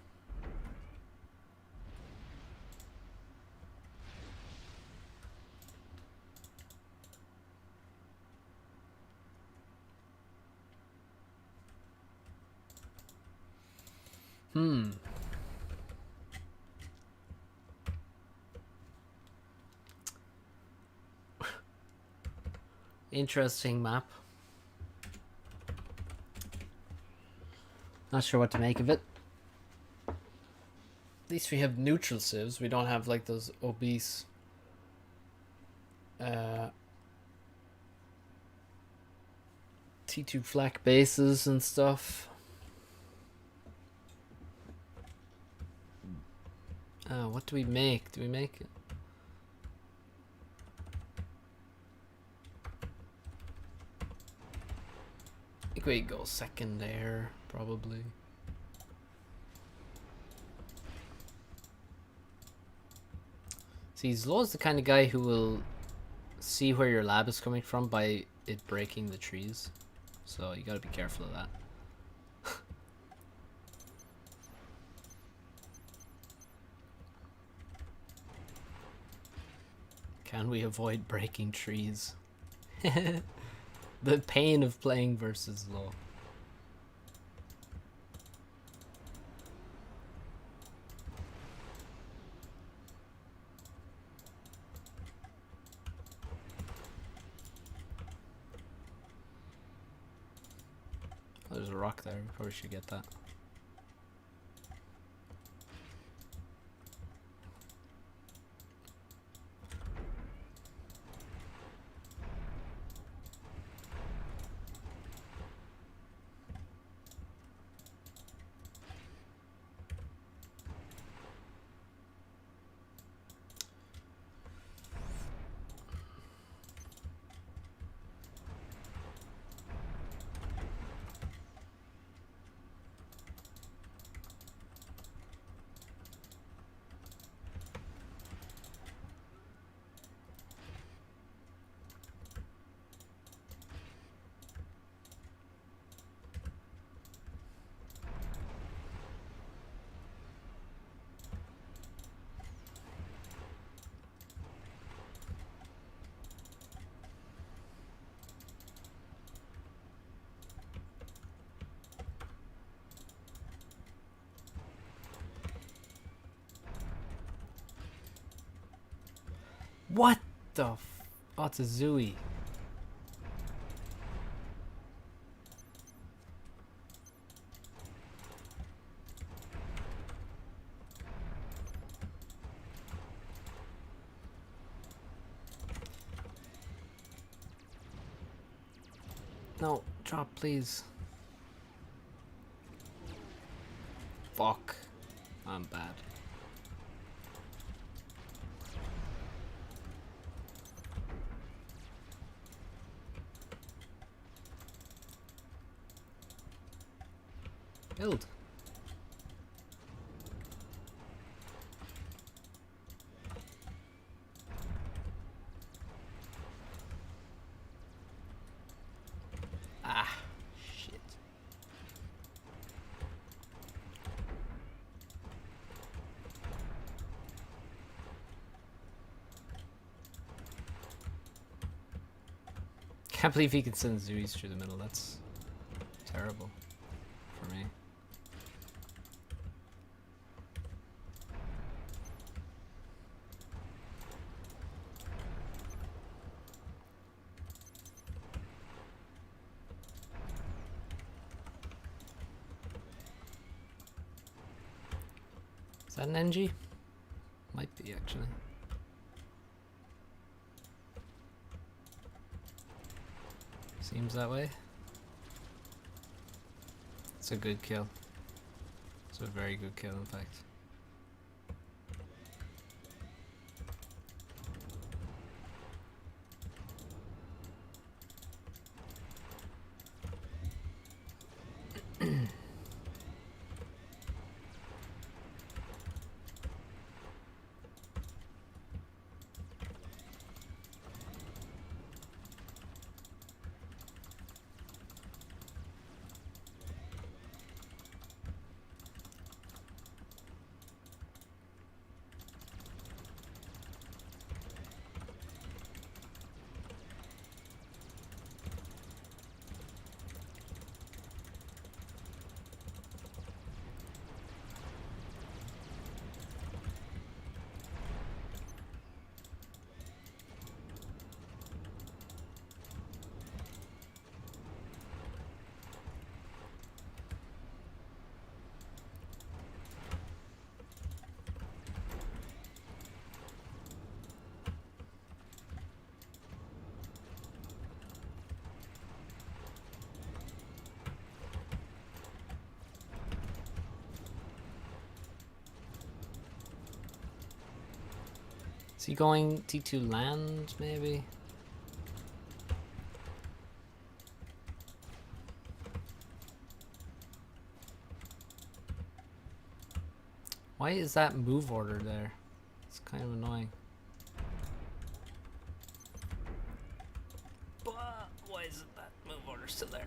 Interesting map. Not sure what to make of it. At least we have neutral civs. We don't have like those obese T2 flak bases and stuff. What do we make? Do we make it? I think we go second there, probably. See, Zlo's the kind of guy who will see where your lab is coming from by it breaking the trees. So you gotta be careful of that. Can we avoid breaking trees? The pain of playing versus Zlo. Oh, there's a rock there. We probably should get that. What the f- Oh, it's a Zooey. No, drop, please. Fuck. I'm bad. Build. Ah, shit. Can't believe he could send Zoomies through the middle. That's terrible for me. Is that an NG? Might be, actually. Seems that way. It's a good kill. It's a very good kill, in fact. Is he going T2 land, maybe? Why is that move order there? It's kind of annoying. But why isn't that move order still there?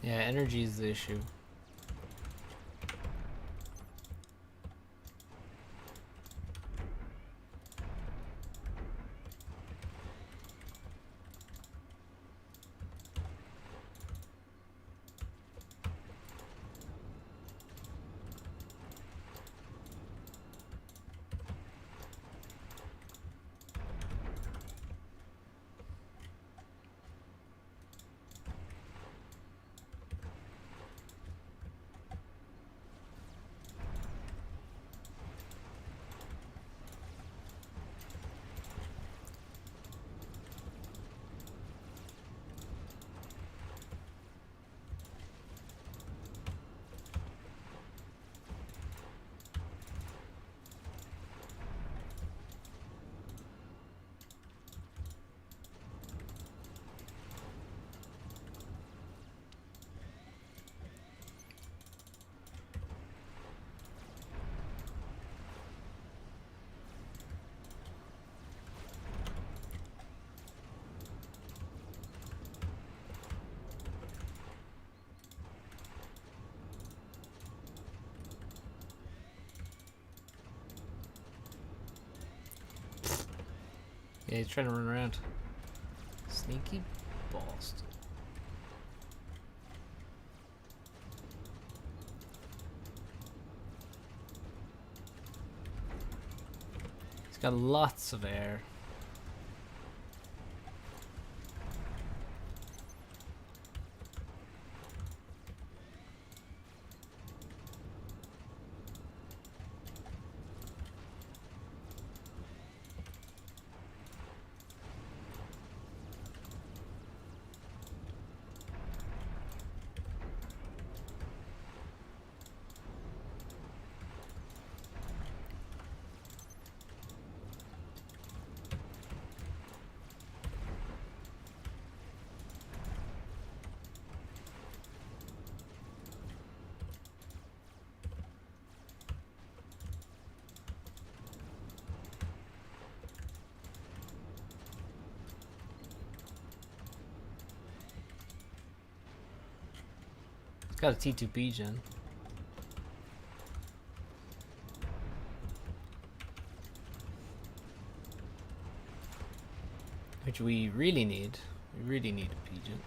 Yeah, energy is the issue. Yeah, he's trying to run around. Sneaky Boston. He's got lots of air. It's got a T2P gen. Which we really need. We really need a pigeon.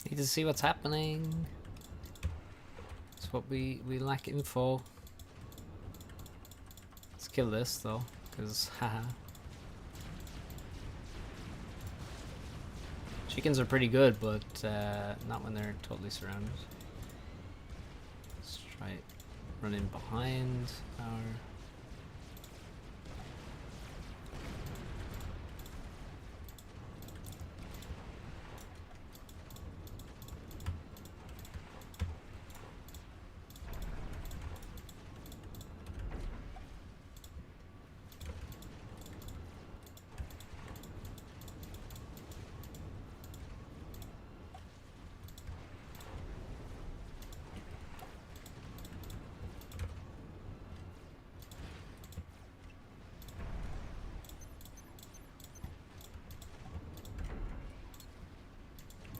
Need to see what's happening. That's what we lack info. Let's kill this though, cause haha. Chickens are pretty good, but not when they're totally surrounded. Let's try running behind our.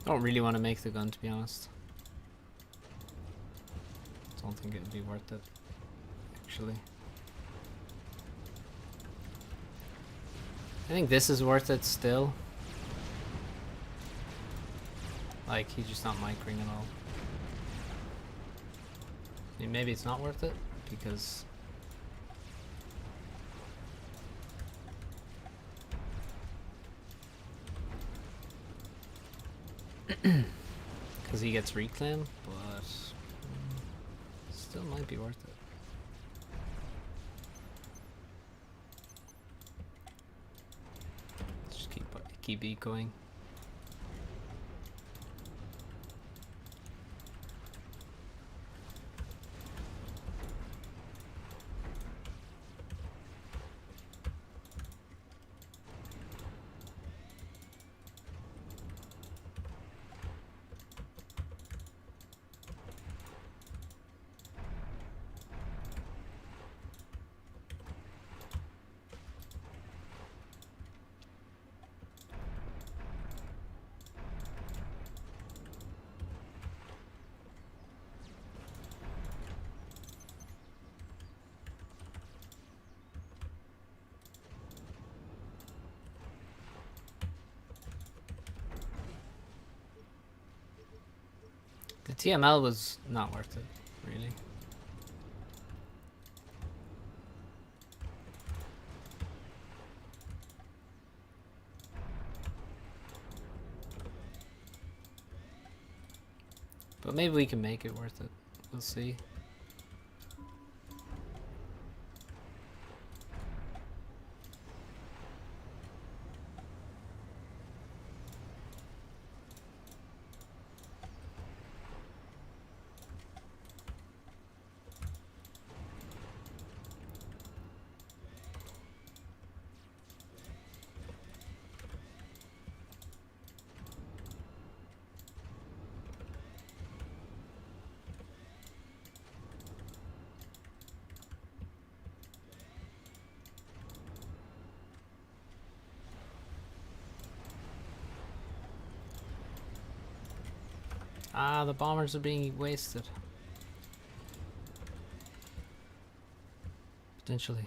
I don't really want to make the gun, to be honest. Don't think it would be worth it, actually. I think this is worth it still. Like, he's just not micring at all. I mean, maybe it's not worth it, because... because he gets reclaim, but still might be worth it. Just keep ecoing. The TML was not worth it, really. But maybe we can make it worth it. We'll see. Ah, the bombers are being wasted. Potentially.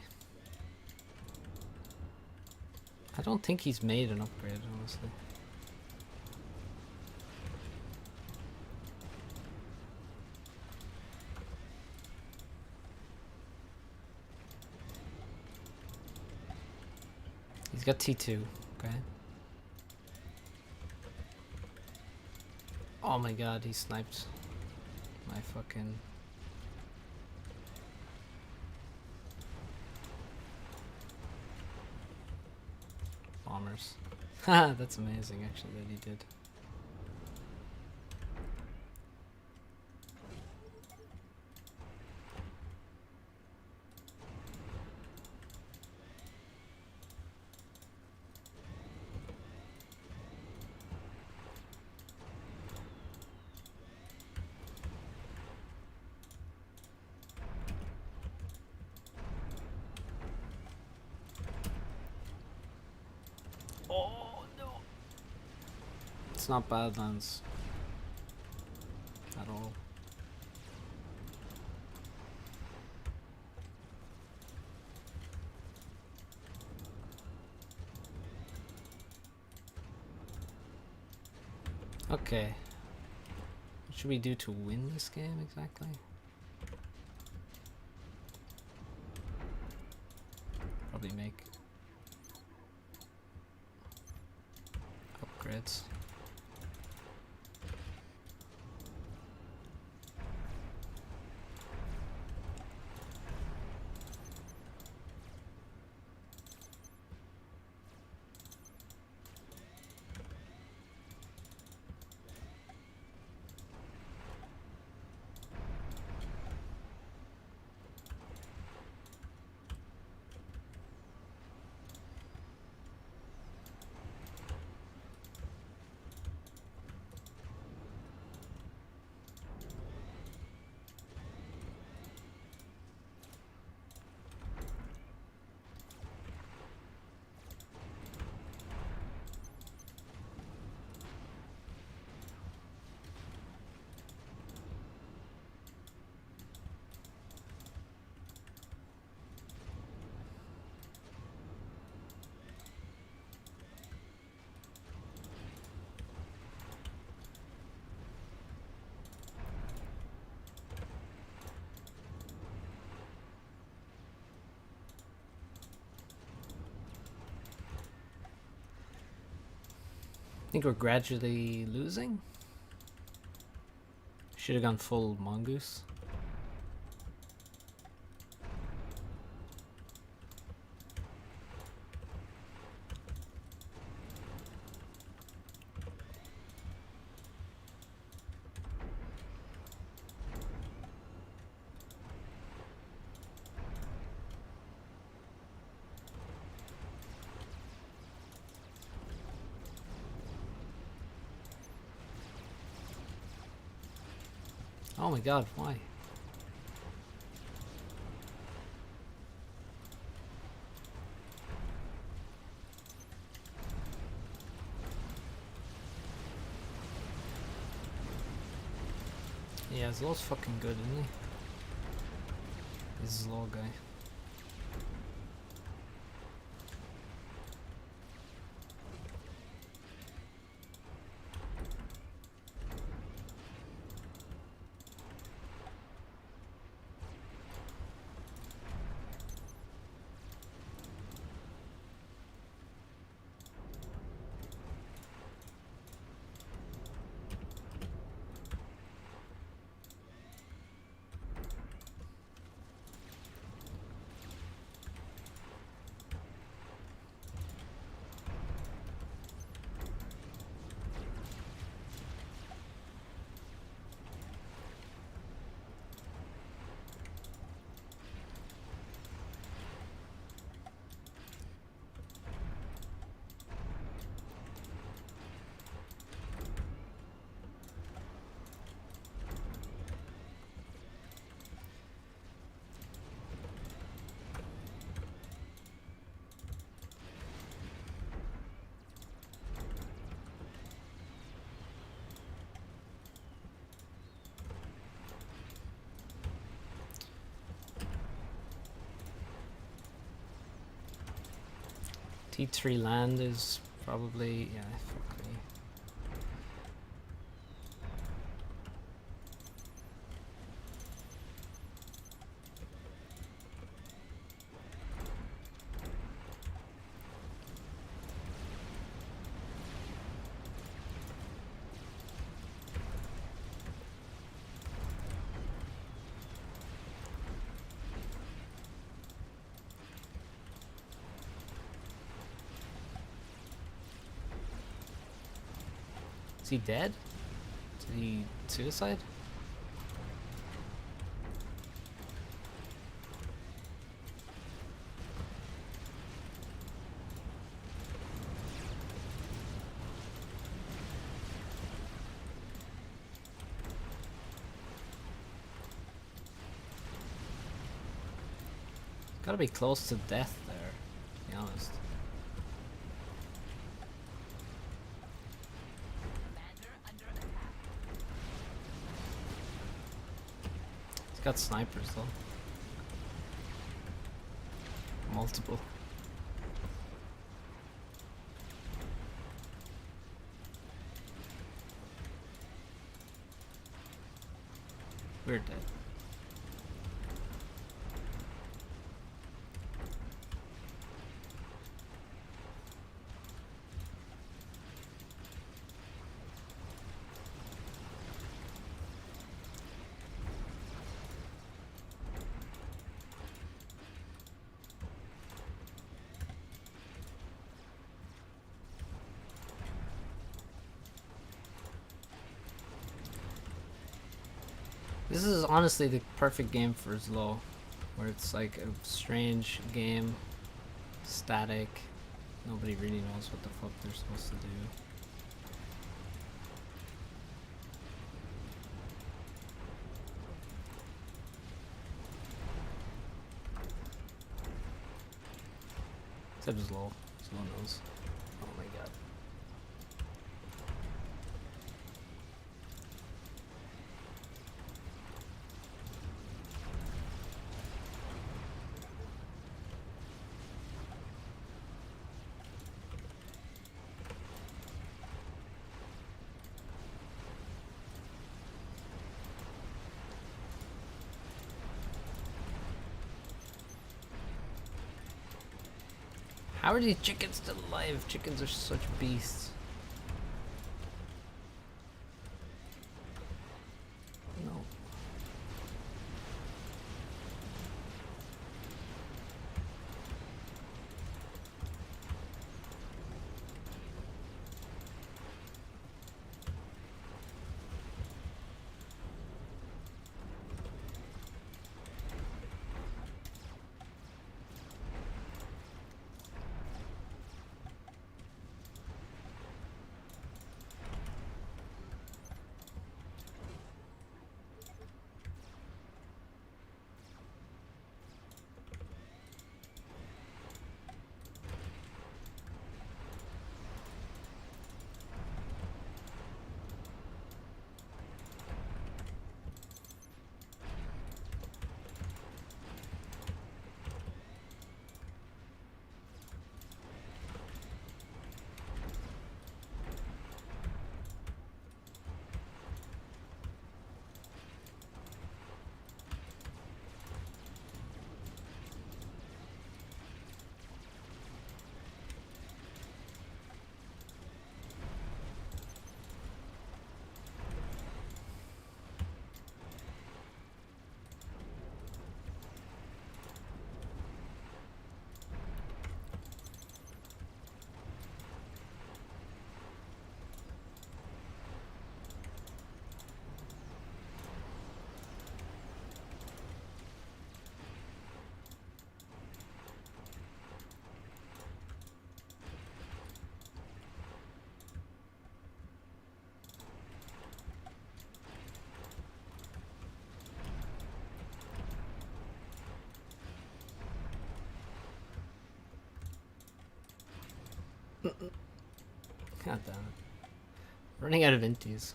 I don't think he's made an upgrade, honestly. He's got T2, okay. Oh my god, he sniped my fucking... bombers. Haha, that's amazing actually that he did. Oh no! It's not Badlands at all. Okay. What should we do to win this game exactly? Probably make upgrades. I think we're gradually losing. Should have gone full mongoose. Oh my god, why? Yeah, Zlow's fucking good, isn't he? This Zlow guy. T3 land is probably, yeah, fuck me. Is he dead? Did he suicide? Gotta be close to death there, to be honest. He's got snipers though. Multiple. We're dead. This is honestly the perfect game for Zlo, where it's like a strange game, static, nobody really knows what the fuck they're supposed to do. Except Zlo. Zlo knows. Oh my god. How are these chickens still alive? Chickens are such beasts. No. God damn it. Running out of inties.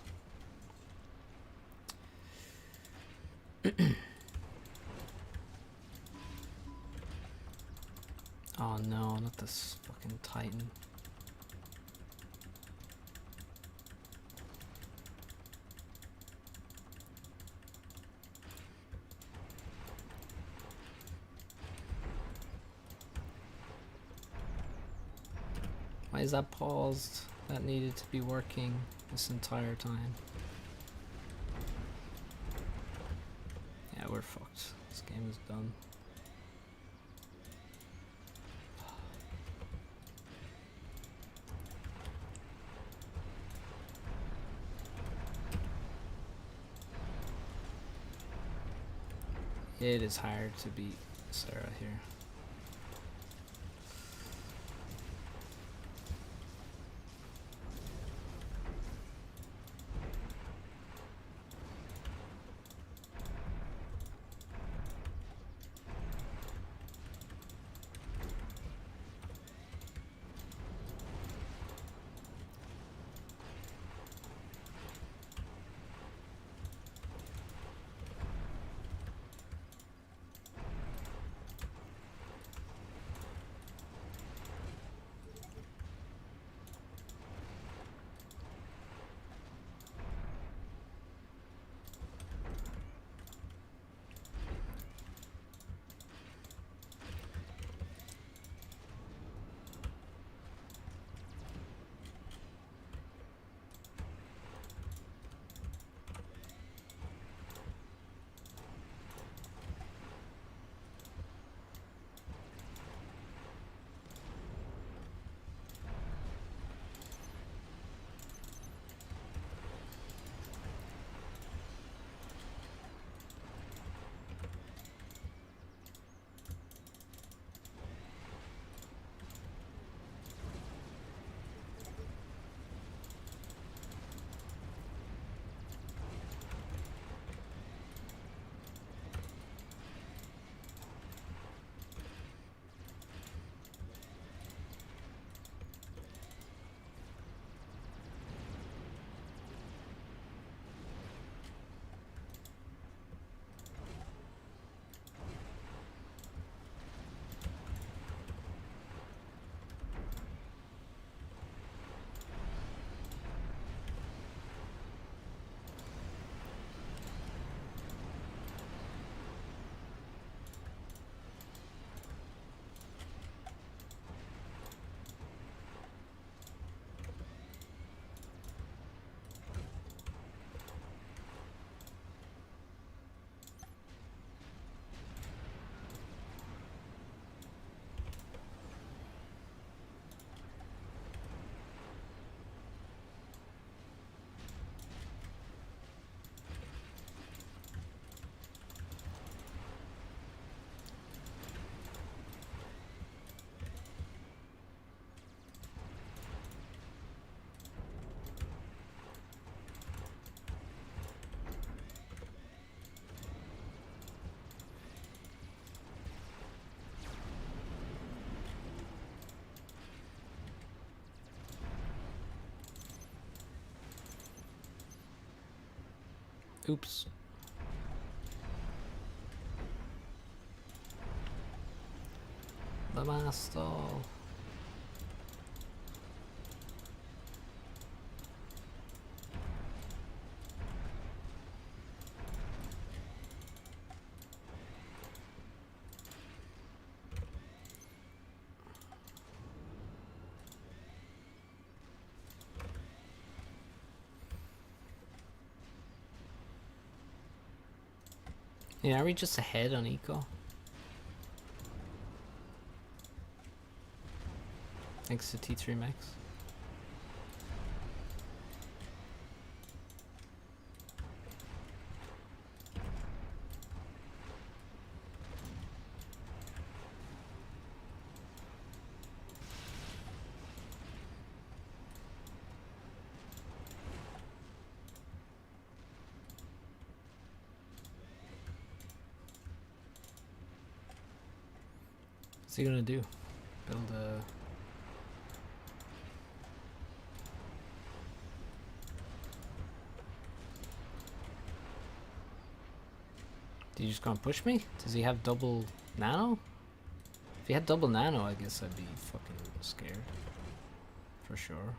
Oh no, not this fucking Titan. Why is that paused? That needed to be working this entire time. Yeah, we're fucked. This game is done. It is hard to beat Sarah here. Oops. The master. Yeah, are we just ahead on eco? Thanks to T3 Max. What's he gonna do? Build a... Did he just gonna push me? Does he have double nano? If he had double nano, I guess I'd be fucking scared. For sure.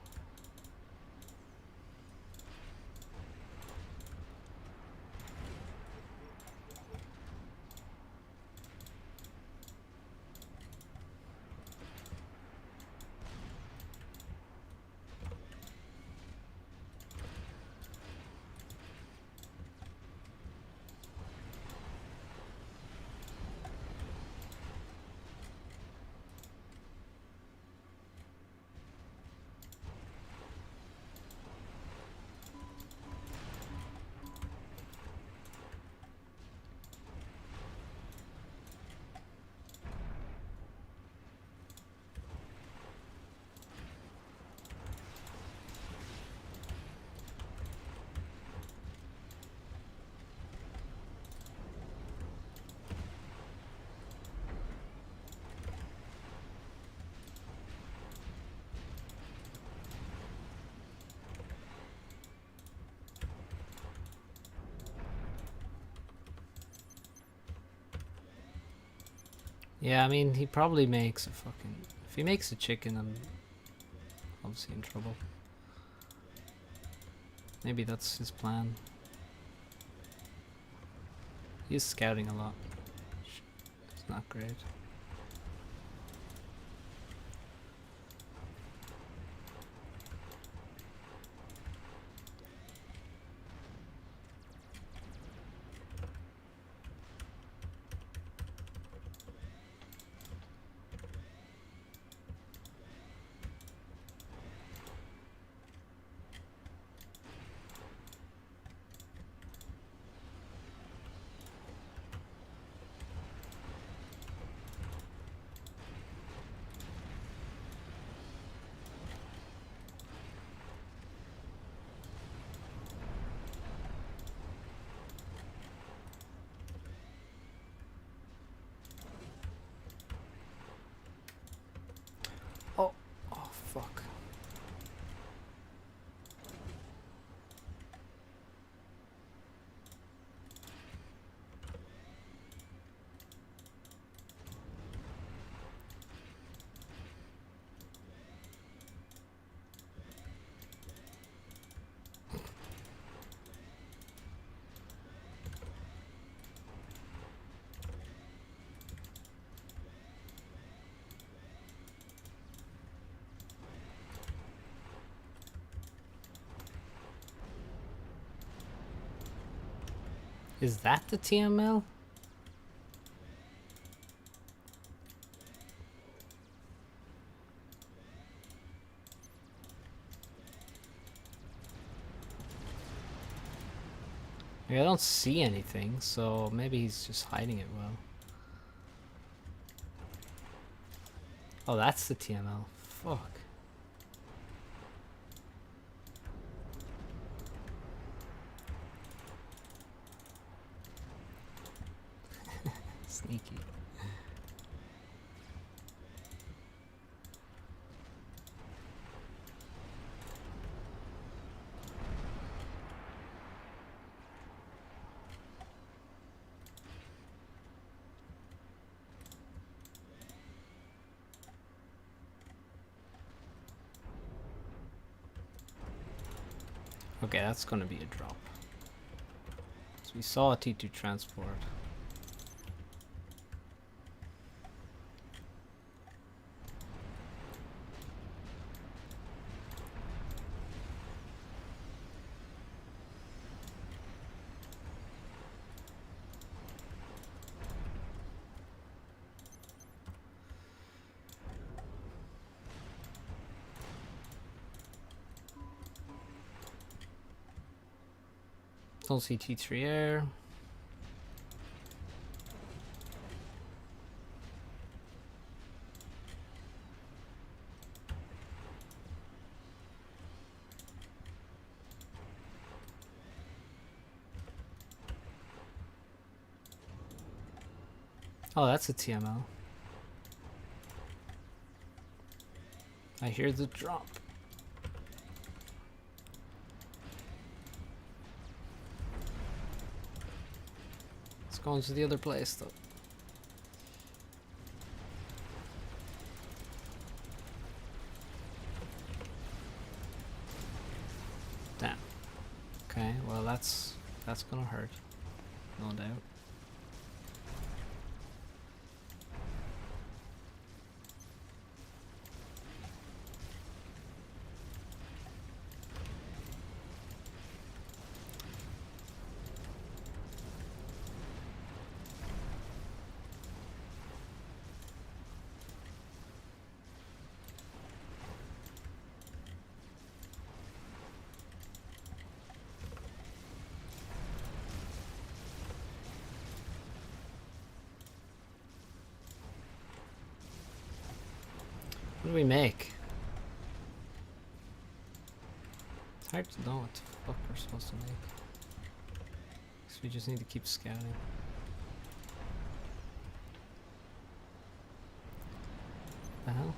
Yeah, I mean, he probably makes a fucking... If he makes a chicken, I'm obviously in trouble. Maybe that's his plan. He's scouting a lot. It's not great. Oh, oh fuck. Is that the TML? I don't see anything, so maybe he's just hiding it well. Oh, that's the TML. Fuck. Sneaky. Okay, that's gonna be a drop. So we saw a T2 transport. Don't see T3 air. Oh, that's a TML. I hear the drop. It's going to the other place though. no doubt. What do we make? It's hard to know what the fuck we're supposed to make. So we just need to keep scouting. The hell?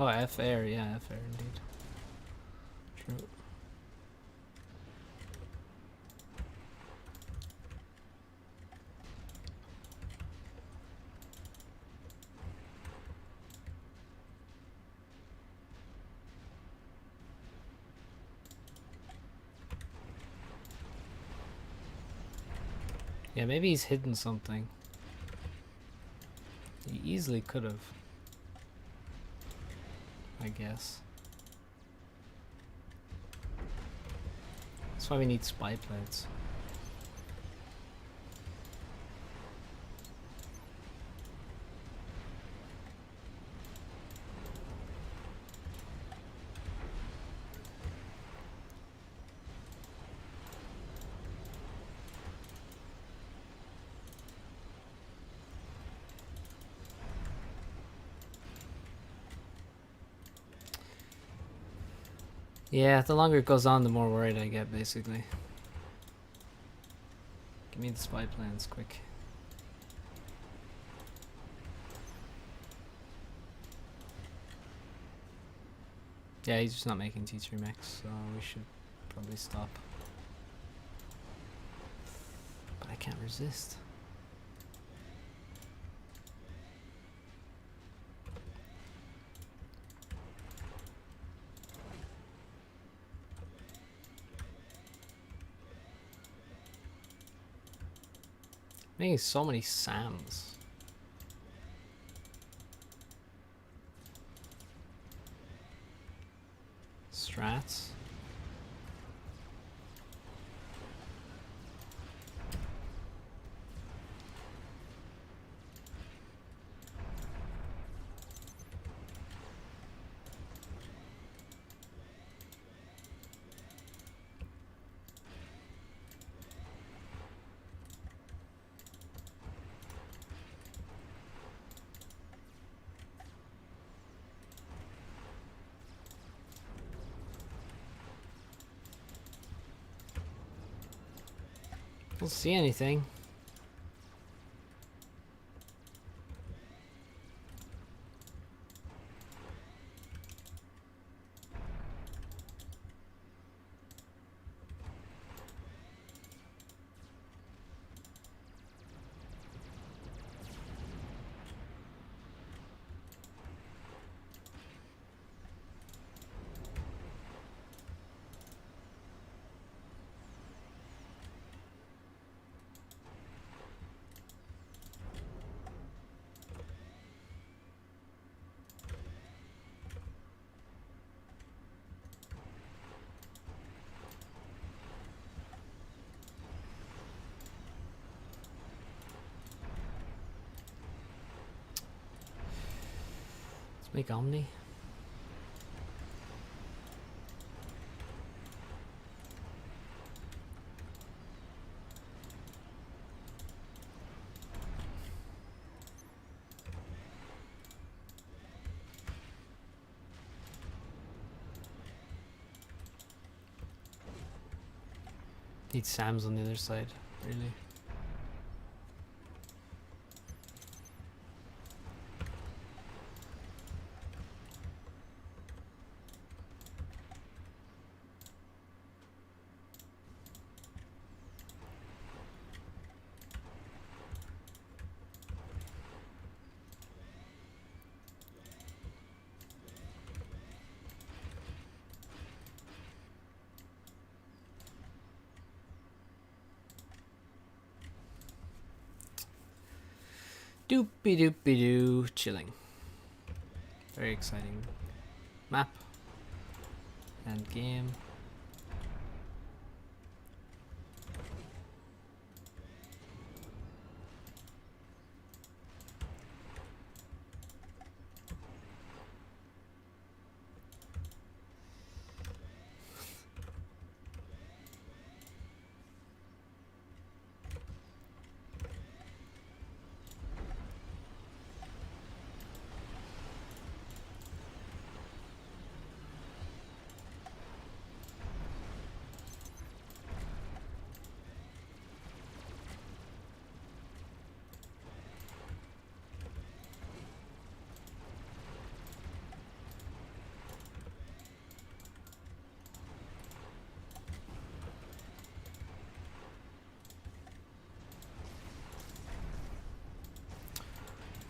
Oh, F air, yeah, F air indeed. True. Yeah, maybe he's hidden something. He easily could have. I guess. That's why we need spy plates. Yeah, the longer it goes on, the more worried I get, basically. Give me the spy plans, quick. Yeah, he's just not making T3 mechs, so we should probably stop. But I can't resist. Making so many Sams. Strats. Don't see anything. Let's make Omni. Need Sam's on the other side, really. Doopy doopy doo, chilling. Very exciting map and game.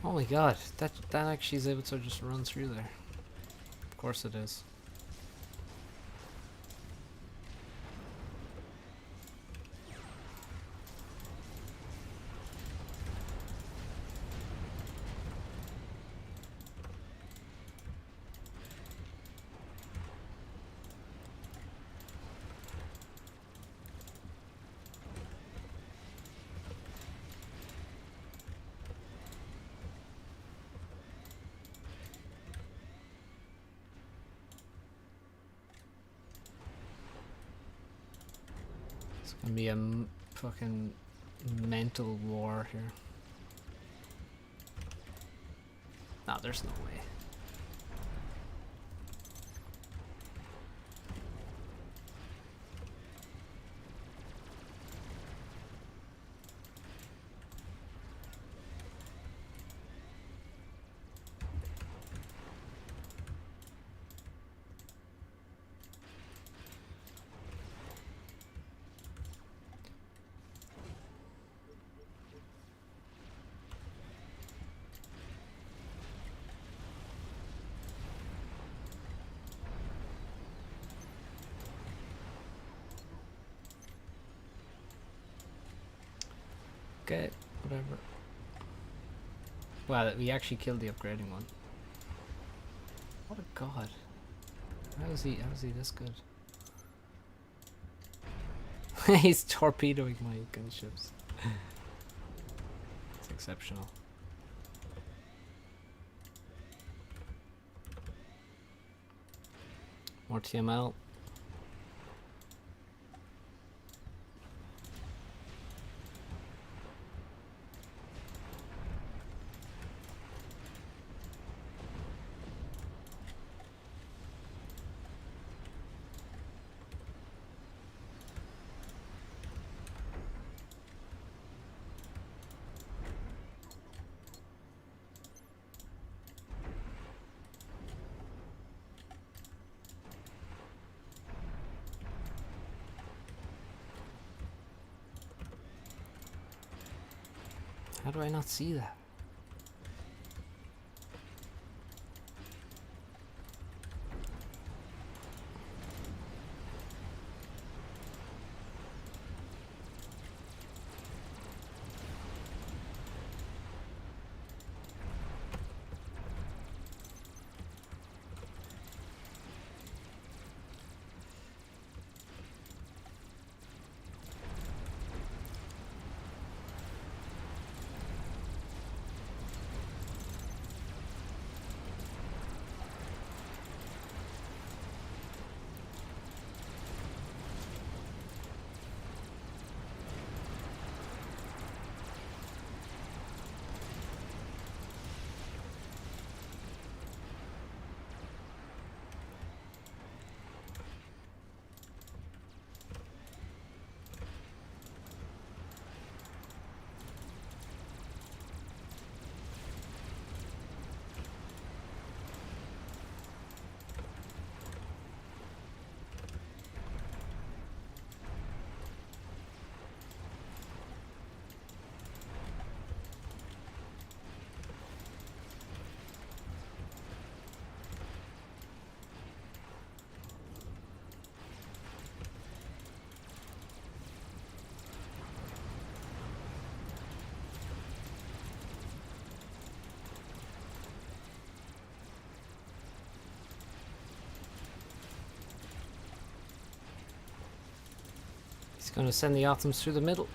Oh my god, that actually is able to just run through there. Of course it is. It's gonna be a fucking mental war here. No, there's no way. Okay, whatever. Wow, we actually killed the upgrading one. What a god. How is he this good? He's torpedoing my gunships. It's exceptional. More TML. How do I not see that? He's gonna send the atoms through the middle.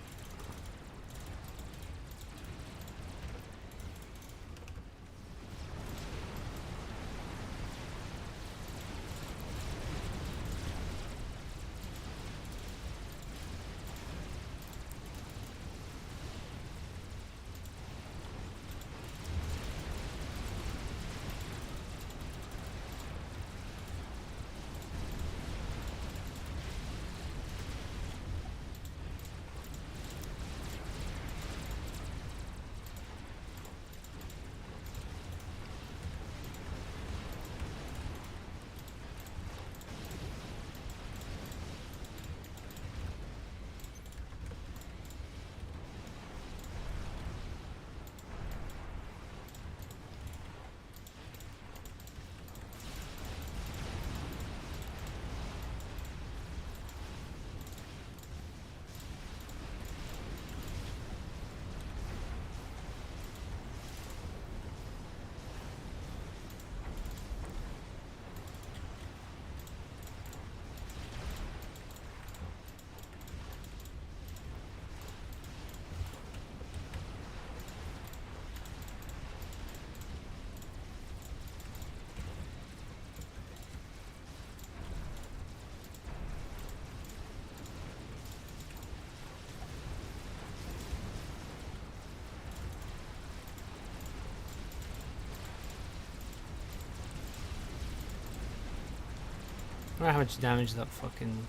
I wonder how much damage that fucking...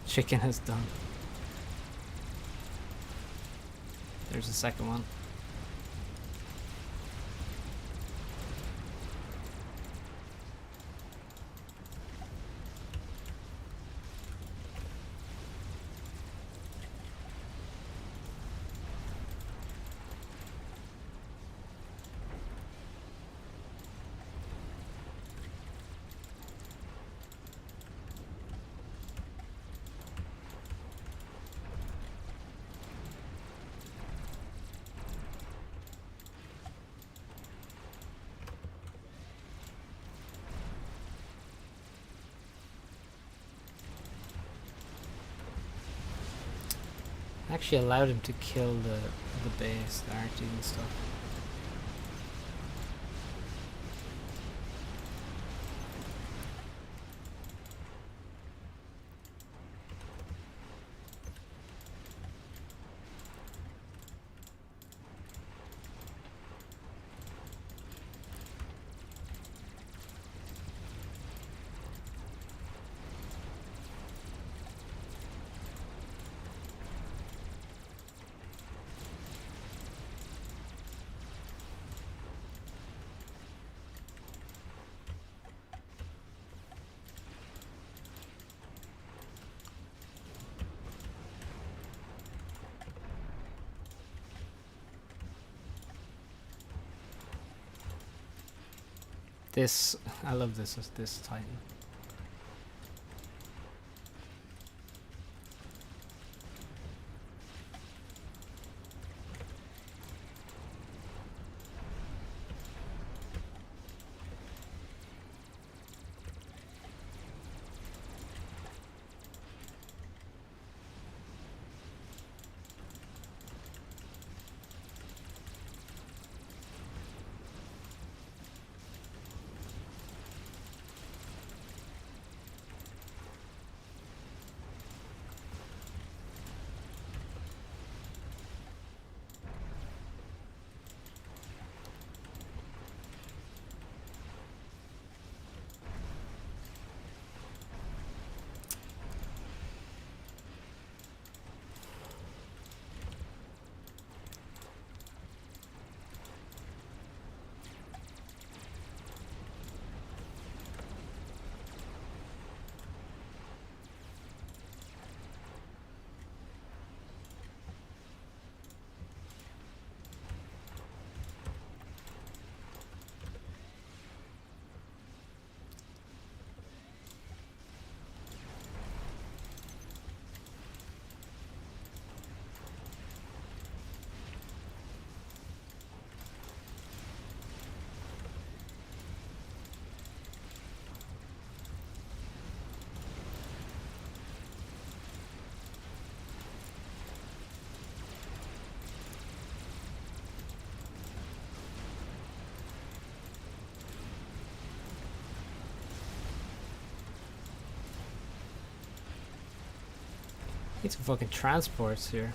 chicken has done. There's a second one. Actually allowed him to kill the base, the RT and stuff. This, I love this Titan. Need some fucking transports here.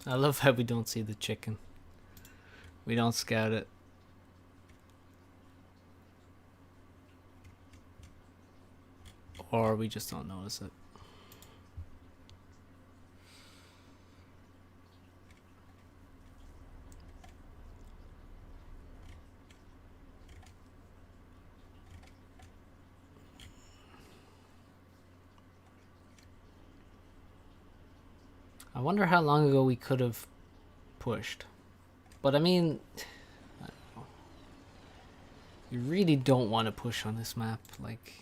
I love how we don't see the chicken. We don't scout it. Or we just don't notice it. I wonder how long ago we could have pushed. But I mean, I don't know. You really don't want to push on this map. Like,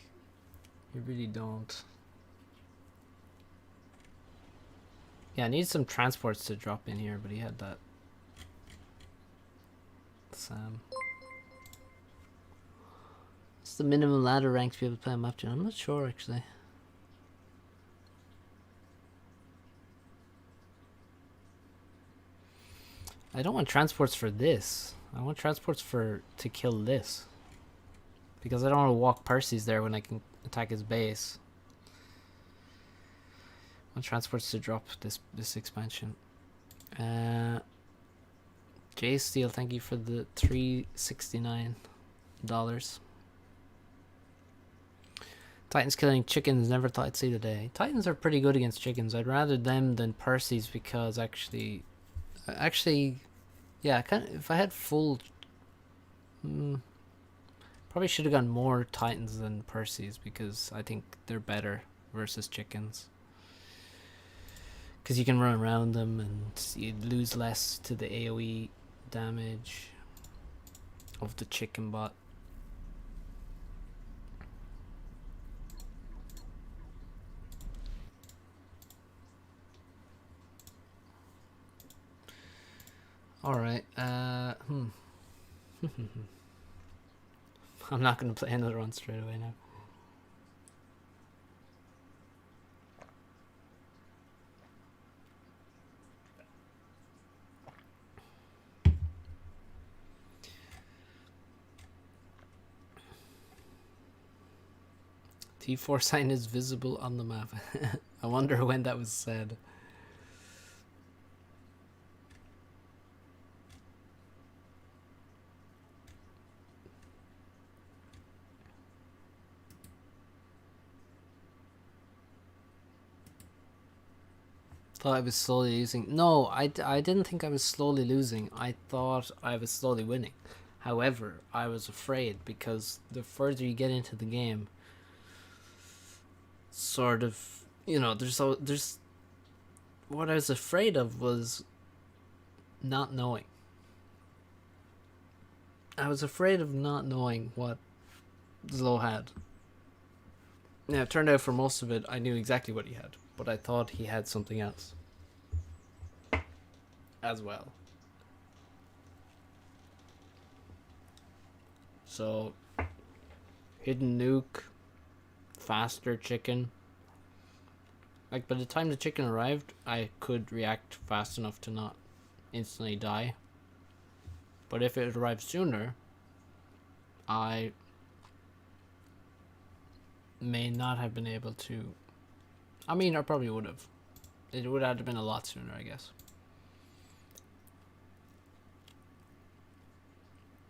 you really don't. Yeah, I need some transports to drop in here, but he had that. Sam. What's the minimum ladder rank to be able to play a map, John? I'm not sure, actually. I don't want transports for this. I want transports to kill this. Because I don't want to walk Percy's there when I can attack his base. I want transports to drop this expansion. Jay Steel, thank you for the $369. Titans killing chickens, never thought I'd see the day. Titans are pretty good against chickens. I'd rather them than Percy's because actually, yeah, if I had full, probably should have gone more Titans than Percy's because I think they're better versus chickens. Because you can run around them and you lose less to the AoE damage of the chicken bot. Alright, I'm not going to play another one straight away now. T4 sign is visible on the map. I wonder when that was said. Thought I was slowly losing. No, I didn't think I was slowly losing. I thought I was slowly winning. However, I was afraid because the further you get into the game, sort of, you know, there's what I was afraid of was not knowing. I was afraid of not knowing what Zlo had. Yeah, it turned out for most of it, I knew exactly what he had, but I thought he had something else as well. So, hidden nuke, faster chicken. Like, by the time the chicken arrived, I could react fast enough to not instantly die. But if it arrived sooner, I may not have been able to. I mean, I probably would have. It would have been a lot sooner, I guess.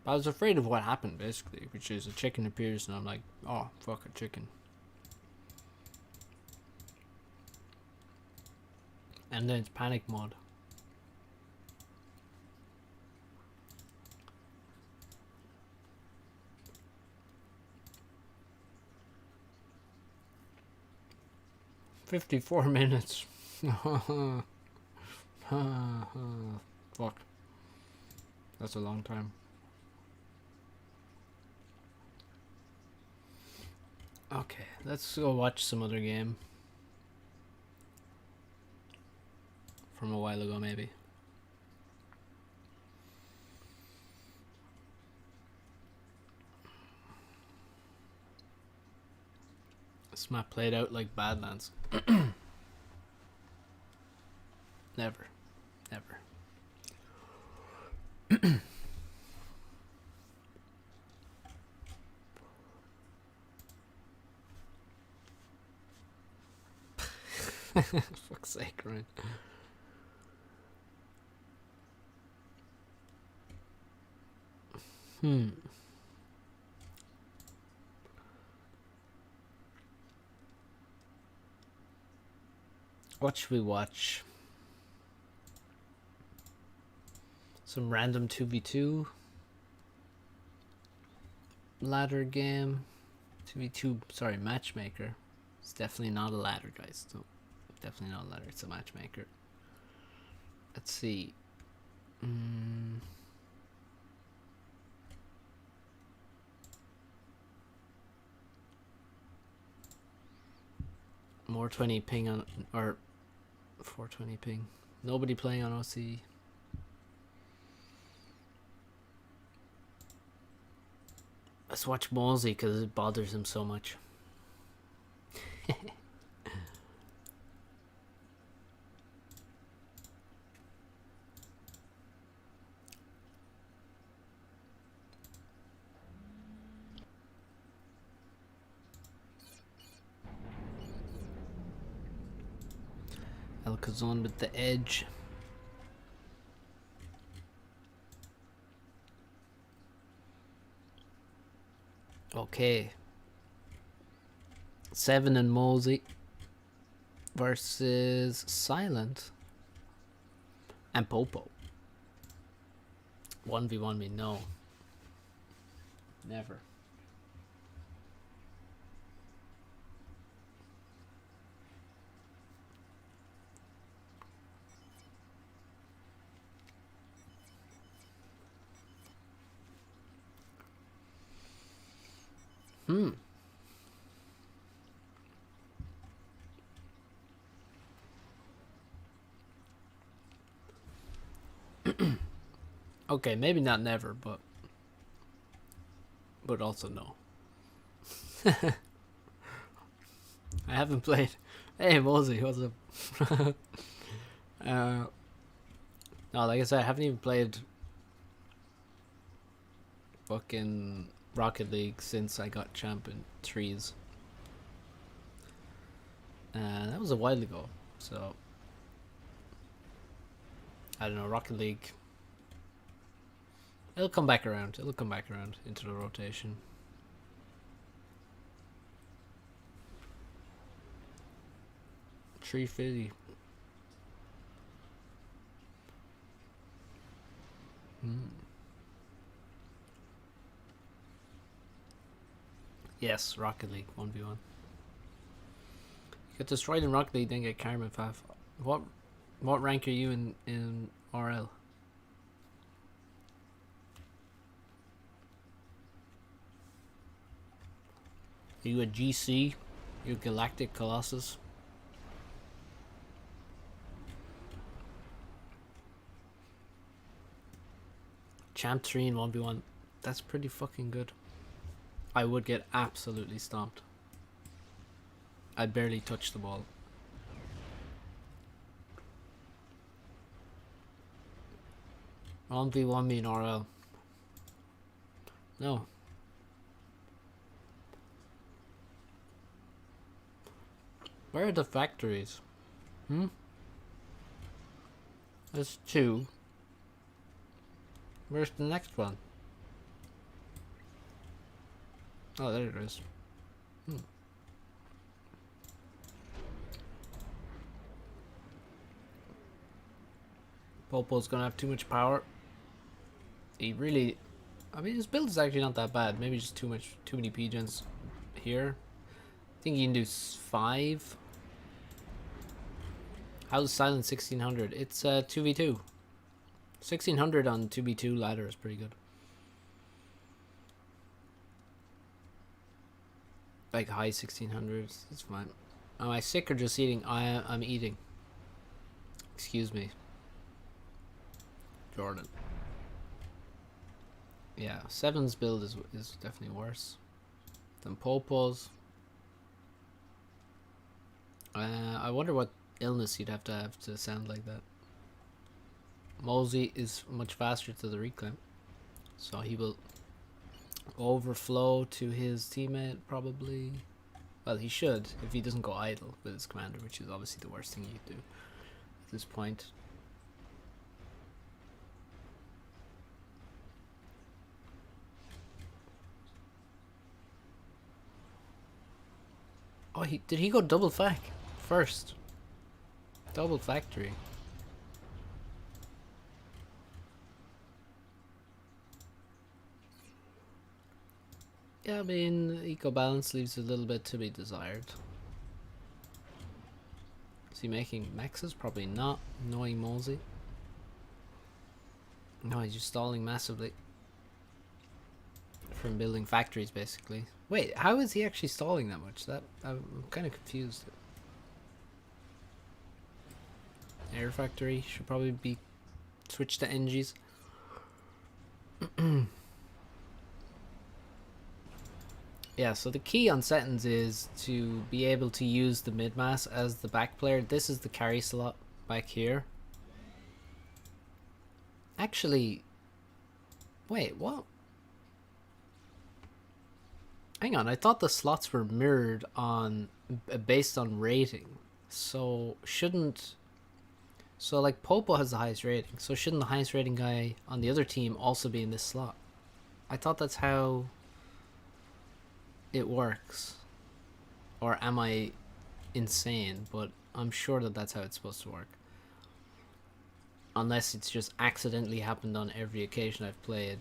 I was afraid of what happened, basically, which is a chicken appears and I'm like, oh, fuck a chicken. And then it's panic mode. "54 minutes." Fuck. That's a long time. Okay, let's go watch some other game. From a while ago, maybe. This map played out like Badlands. Never. Never. Fuck's sake, right? What should we watch? Some random 2v2 ladder game. 2v2, sorry, matchmaker. It's definitely not a ladder, guys. So definitely not a ladder, it's a matchmaker. Let's see. More 20 ping on, or 420 ping. Nobody playing on OC. Let's watch Mosey because it bothers him so much. Alcazon with the edge. Okay. Seven and Mosey versus Silent and Popo. 1v1 me, no. Never. Okay, maybe not never, but also no. I haven't played. Hey Mosey, what's up? No, like I said, I haven't even played fucking Rocket League since I got champ in threes. That was a while ago, so I don't know, Rocket League. It'll come back around. It'll come back around into the rotation. $350. Yes, Rocket League 1v1. Get destroyed in Rocket League, then get Carmen Faf. What rank are you in RL? Are you a GC? You a Galactic Colossus? Champ 3 in 1v1. That's pretty fucking good. I would get absolutely stomped. I barely touched the ball. On V1 me in RL. No. Where are the factories? There's 2. Where's the next one? Oh, there it is. Popo's gonna have too much power. He really, I mean, his build is actually not that bad. Maybe just too many P-gens here. I think you can do 5. How's Silent 1600? It's 2v2. 1600 on 2v2 ladder is pretty good. Like high 1600s, it's fine. Am I sick or just eating? I'm eating. Excuse me. Jordan. Yeah, 7's build is definitely worse than Popo's. I wonder what illness you'd have to sound like that. Mosey is much faster to the reclaim, so he will overflow to his teammate probably. Well, he should if he doesn't go idle with his commander, which is obviously the worst thing you could do at this point. Oh, did he go double fac first? Double factory. Yeah, I mean, eco balance leaves a little bit to be desired. Is he making mexes? Probably not. Knowing Mosey. No, he's just stalling massively. From building factories, basically. Wait, how is he actually stalling that much? I'm kind of confused. Air factory should probably be switched to NGs. Yeah, so the key on settings is to be able to use the mid-mass as the back player. This is the carry slot back here. Actually, wait, what? Hang on, I thought the slots were mirrored on based on rating. So shouldn't, so like Popo has the highest rating, so shouldn't the highest rating guy on the other team also be in this slot? I thought that's how it works. Or am I insane? But I'm sure that that's how it's supposed to work. Unless it's just accidentally happened on every occasion I've played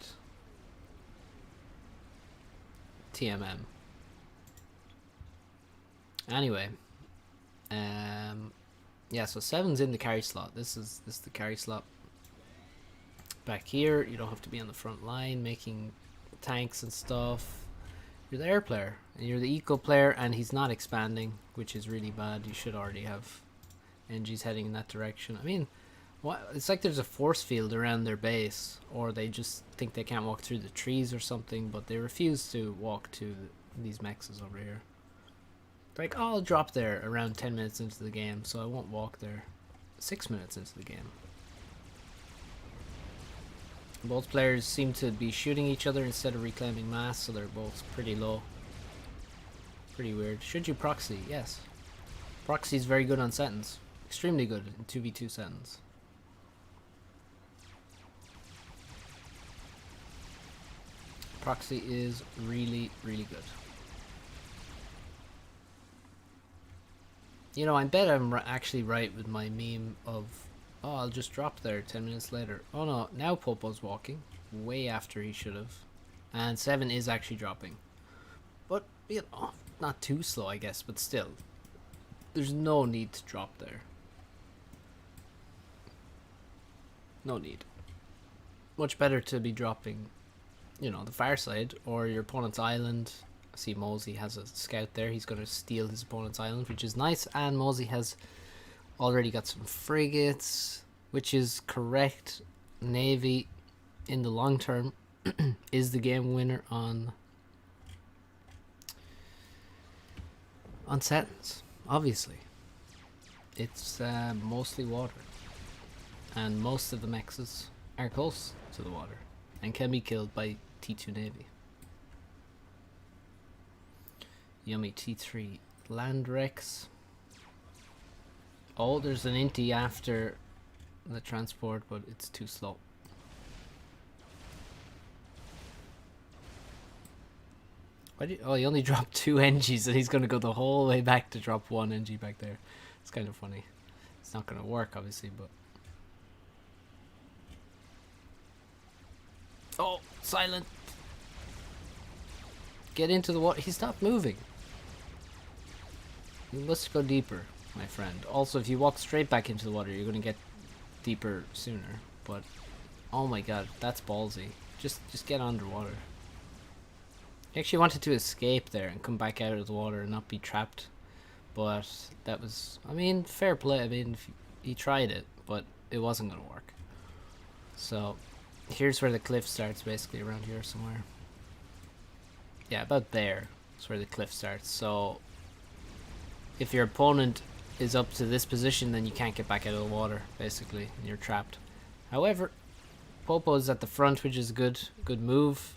TMM. Anyway, yeah, so 7's in the carry slot. This is the carry slot. Back here, you don't have to be on the front line making tanks and stuff. You're the air player and you're the eco player, and he's not expanding, which is really bad. You should already have NGs heading in that direction. I mean, what? It's like there's a force field around their base, or they just think they can't walk through the trees or something, but they refuse to walk to these mexes over here. Like, oh, I'll drop there around 10 minutes into the game, so I won't walk there 6 minutes into the game. Both players seem to be shooting each other instead of reclaiming mass, so they're both pretty low. Pretty weird. Should you proxy? Yes. Proxy is very good on settings. Extremely good in 2v2 settings. Proxy is really, really good. You know, I bet I'm actually right with my meme of, oh, I'll just drop there 10 minutes later. Oh no, now Popo's walking. Way after he should have. And 7 is actually dropping. But, you know, not too slow, I guess, but still. There's no need to drop there. No need. Much better to be dropping, you know, the far side or your opponent's island. I see Mosey has a scout there. He's going to steal his opponent's island, which is nice. And Mosey has already got some frigates, which is correct. Navy, in the long term, is the game winner on settings. Obviously, it's mostly water, and most of the mexes are close to the water and can be killed by T2 Navy. Yummy T3 Land Rex. Oh, there's an Inti after the transport, but it's too slow. Why did, oh, he only dropped 2 NGs and he's going to go the whole way back to drop 1 NG back there. It's kind of funny. It's not going to work, obviously, but Oh, Silent. Get into the water. He's not moving. You must go deeper, my friend. Also, if you walk straight back into the water, you're going to get deeper sooner. But, oh my god, that's ballsy. Just get underwater. He actually wanted to escape there and come back out of the water and not be trapped. But that was, I mean, fair play. I mean, he tried it, but it wasn't going to work. So, here's where the cliff starts, basically, around here somewhere. Yeah, about there is where the cliff starts. So, if your opponent is up to this position, then you can't get back out of the water, basically, and you're trapped. However, Popo is at the front, which is good move.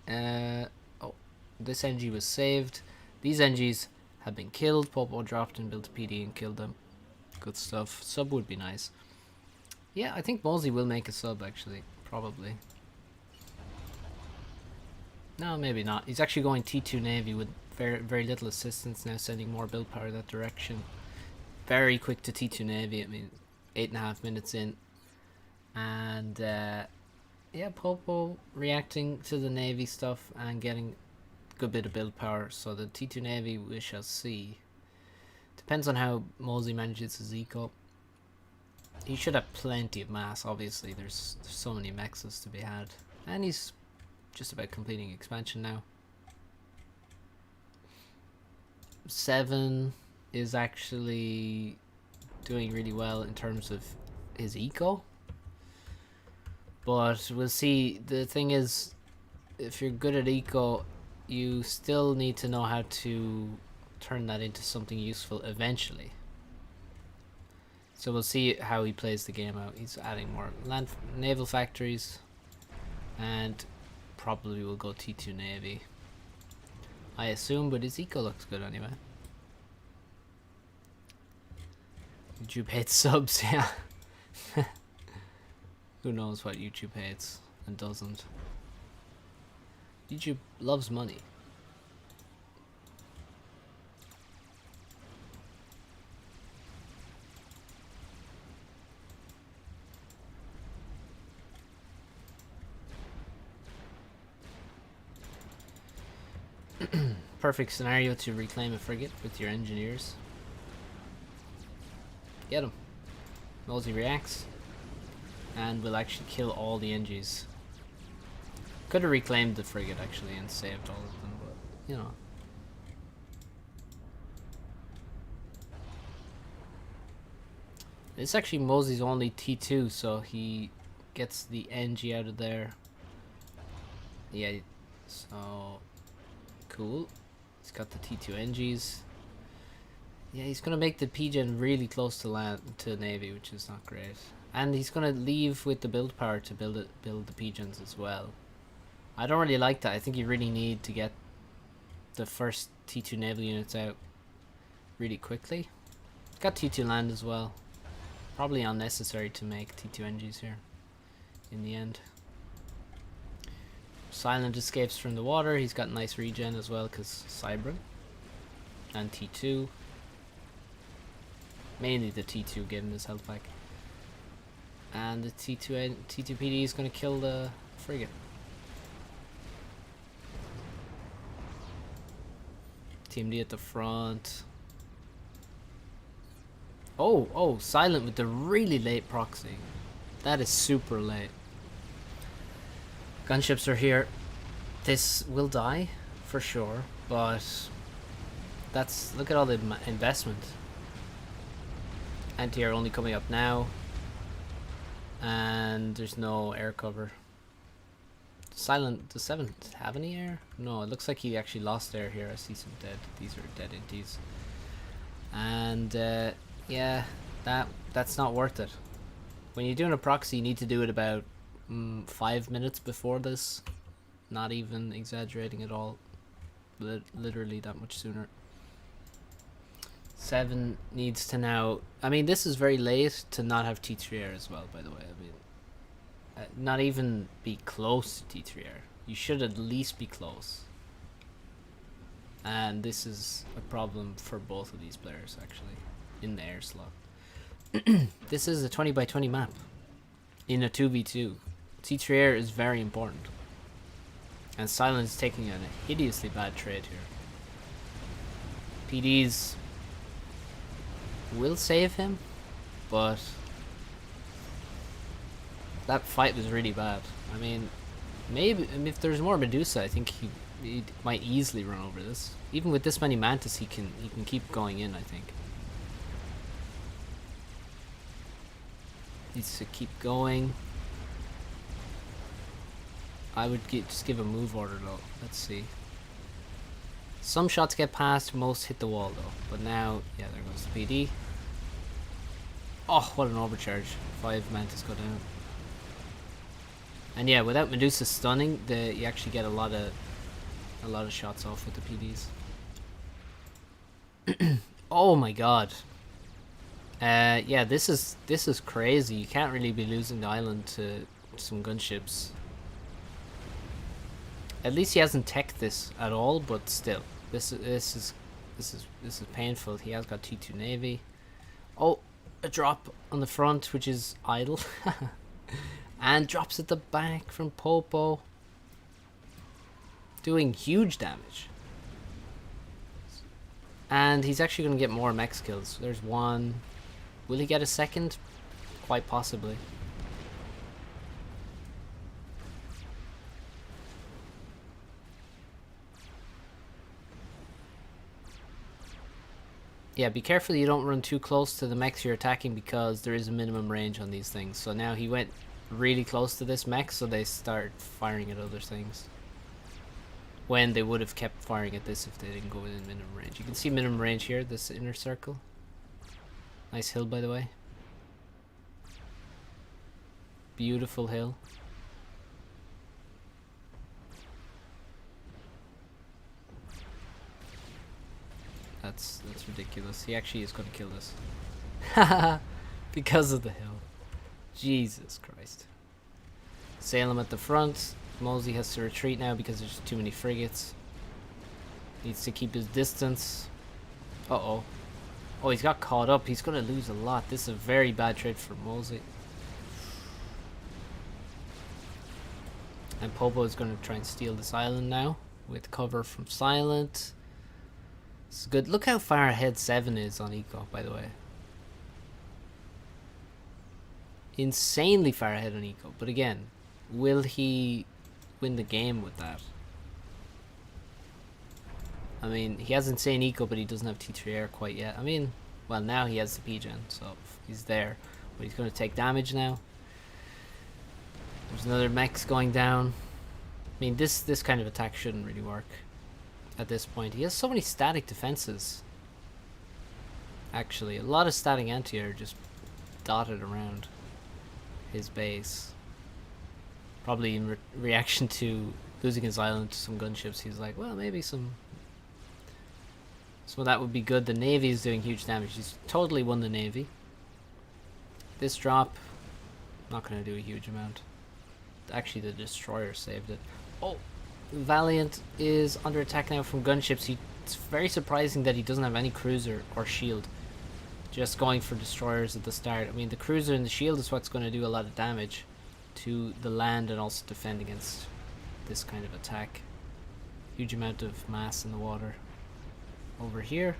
Oh, this NG was saved. These NGs have been killed. Popo dropped and built a PD and killed them. Good stuff. Sub would be nice. Yeah, I think Mosey will make a sub, actually. Probably. No, maybe not. He's actually going T2 Navy with very little assistance now, sending more build power that direction. Very quick to T2 Navy. I mean, 8.5 minutes in. And, yeah, Popo reacting to the Navy stuff and getting a good bit of build power. So the T2 Navy we shall see. Depends on how Mosey manages his eco. He should have plenty of mass, obviously. There's so many mexes to be had. And he's just about completing expansion now. 7 is actually doing really well in terms of his eco. But we'll see. The thing is, if you're good at eco, you still need to know how to turn that into something useful eventually. So we'll see how he plays the game out. He's adding more naval factories, and probably will go T2 Navy, I assume, but his eco looks good anyway. YouTube hates subs, yeah. Who knows what YouTube hates and doesn't. YouTube loves money. Perfect scenario to reclaim a frigate with your engineers. Get him. Mosey reacts. And will actually kill all the NGs. Could have reclaimed the frigate actually and saved all of them, but you know. It's actually Mosey's only T2, so he gets the NG out of there. Yeah, so cool. He's got the T2 NGs. Yeah, he's gonna make the PGen really close to land to Navy, which is not great. And he's gonna leave with the build power to build the PGens as well. I don't really like that. I think you really need to get the first T2 naval units out really quickly. Got T2 land as well. Probably unnecessary to make T2 NGs here in the end. Silent escapes from the water. He's got nice regen as well because Cybran and T2. Mainly the T2 gave him his health back. And the T2 PD is going to kill the frigate. Team D at the front. Oh, Silent with the really late proxy. That is super late. Gunships are here. This will die for sure, but that's, look at all the investment. Anti-air only coming up now, and there's no air cover. Silent, does 7 have any air? No, it looks like he actually lost air here. I see some dead. These are dead inties. And yeah, that's not worth it. When you're doing a proxy, you need to do it about 5 minutes before this. Not even exaggerating at all. Literally that much sooner. 7 needs to now, I mean, this is very late to not have T3 air as well, by the way. I mean, not even be close to T3 air. You should at least be close. And this is a problem for both of these players, actually, in the air slot. This is a 20 by 20 map in a 2v2. T3 air is very important. And Silent is taking a hideously bad trade here. PDs will save him, but that fight was really bad. I mean, maybe if there's more Medusa, I think he might easily run over this. Even with this many Mantis, he can keep going in, I think. Needs to keep going. I would just give a move order though. Let's see. Some shots get past, most hit the wall though. But now, yeah, there goes the PD. Oh, what an overcharge. 5 Mantis go down. And yeah, without Medusa stunning, you actually get a lot of shots off with the PDs. Oh my god. Yeah, this is crazy. You can't really be losing the island to some gunships. At least he hasn't teched this at all, but still, this is painful. He has got T2 Navy. Oh, a drop on the front, which is idle, and drops at the back from Popo, doing huge damage. And he's actually going to get more mech kills. There's one. Will he get a second? Quite possibly. Yeah, be careful you don't run too close to the mechs you're attacking, because there is a minimum range on these things. So now he went really close to this mech, so they start firing at other things. When they would have kept firing at this if they didn't go within minimum range. You can see minimum range here, this inner circle. Nice hill, by the way. Beautiful hill. That's ridiculous. He actually is going to kill this. Because of the hill. Jesus Christ. Salem at the front. Mosey has to retreat now because there's too many frigates. Needs to keep his distance. Uh-oh. Oh, he's got caught up. He's going to lose a lot. This is a very bad trade for Mosey. And Popo is going to try and steal this island now with cover from Silent. It's good. Look how far ahead 7 is on Eco, by the way. Insanely far ahead on Eco. But again, will he win the game with that? I mean, he has insane Eco, but he doesn't have T3 air quite yet. I mean, well, now he has the P-Gen, so he's there. But he's going to take damage now. There's another mechs going down. I mean, this kind of attack shouldn't really work at this point. He has so many static defenses. Actually, a lot of static anti-air just dotted around his base. Probably in reaction to losing his island to some gunships, he's like, well, maybe some... So that would be good. The Navy is doing huge damage. He's totally won the Navy. This drop, not going to do a huge amount. Actually, the destroyer saved it. Oh, Valiant is under attack now from gunships. It's very surprising that he doesn't have any cruiser or shield. Just going for destroyers at the start. I mean, the cruiser and the shield is what's going to do a lot of damage to the land and also defend against this kind of attack. Huge amount of mass in the water over here.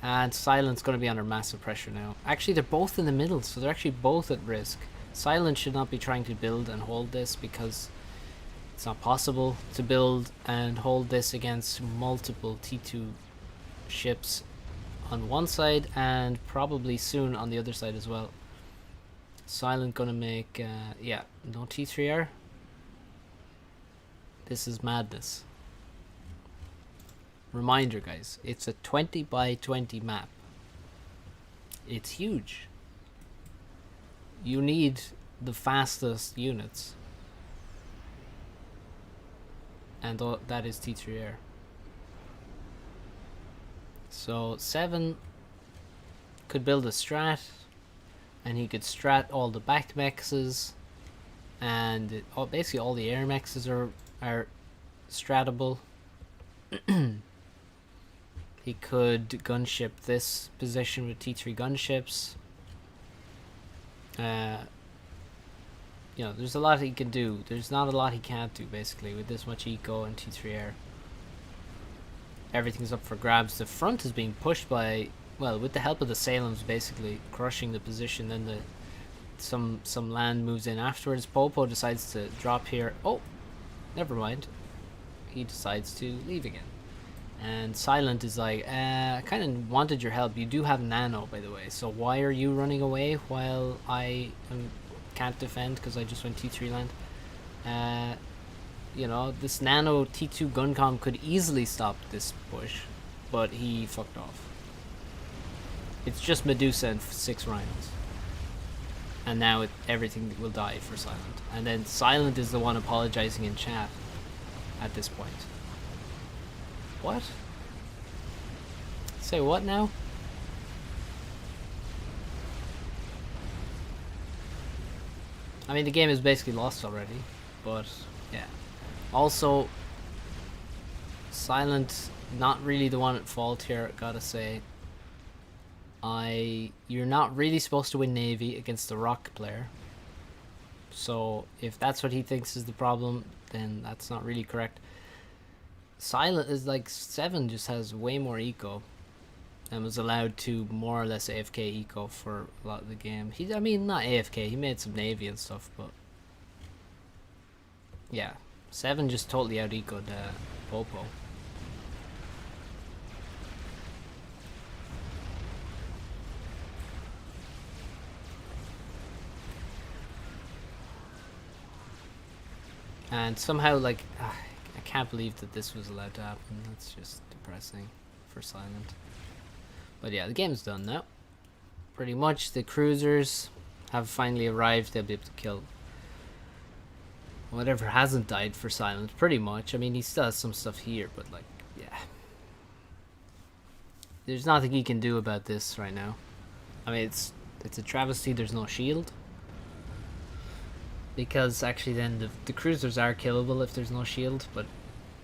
And Silent's going to be under massive pressure now. Actually, they're both in the middle, so they're actually both at risk. Silent should not be trying to build and hold this, because it's not possible to build and hold this against multiple T2 ships on one side and probably soon on the other side as well. Silent gonna make, yeah, no T3R. This is madness. Reminder, guys, it's a 20 by 20 map. It's huge. You need the fastest units. And that is T3 air. So 7 could build a strat, and he could strat all the back mexes, and basically all the air mexes are stratable. He could gunship this position with T3 gunships. you know, there's a lot he can do. There's not a lot he can't do, basically, with this much eco and T3 air. Everything's up for grabs. The front is being pushed by, well, with the help of the Salems, basically crushing the position. Then some land moves in afterwards. Popo decides to drop here. Oh, never mind. He decides to leave again. And Silent is like, I kind of wanted your help. You do have nano, by the way. So why are you running away while I can't defend because I just went T3 land? You know, this nano T2 Guncom could easily stop this push, but he fucked off. It's just Medusa and 6 Rhinos. And now everything will die for Silent. And then Silent is the one apologizing in chat at this point. What? Say what now? I mean, the game is basically lost already, but yeah. Also, Silent, not really the one at fault here, gotta say. You're not really supposed to win Navy against the Rock player. So, if that's what he thinks is the problem, then that's not really correct. Silent is like 7 just has way more eco and was allowed to more or less AFK eco for a lot of the game. I mean, not AFK, he made some Navy and stuff, but yeah, 7 just totally out ecoed Popo. And somehow, like, I can't believe that this was allowed to happen. That's just depressing for Silent. But yeah, the game's done now. Pretty much, the cruisers have finally arrived. They'll be able to kill whatever hasn't died for Silent, pretty much. I mean, he still has some stuff here, but like, yeah. There's nothing he can do about this right now. I mean, it's a travesty there's no shield. Because actually then the cruisers are killable if there's no shield, but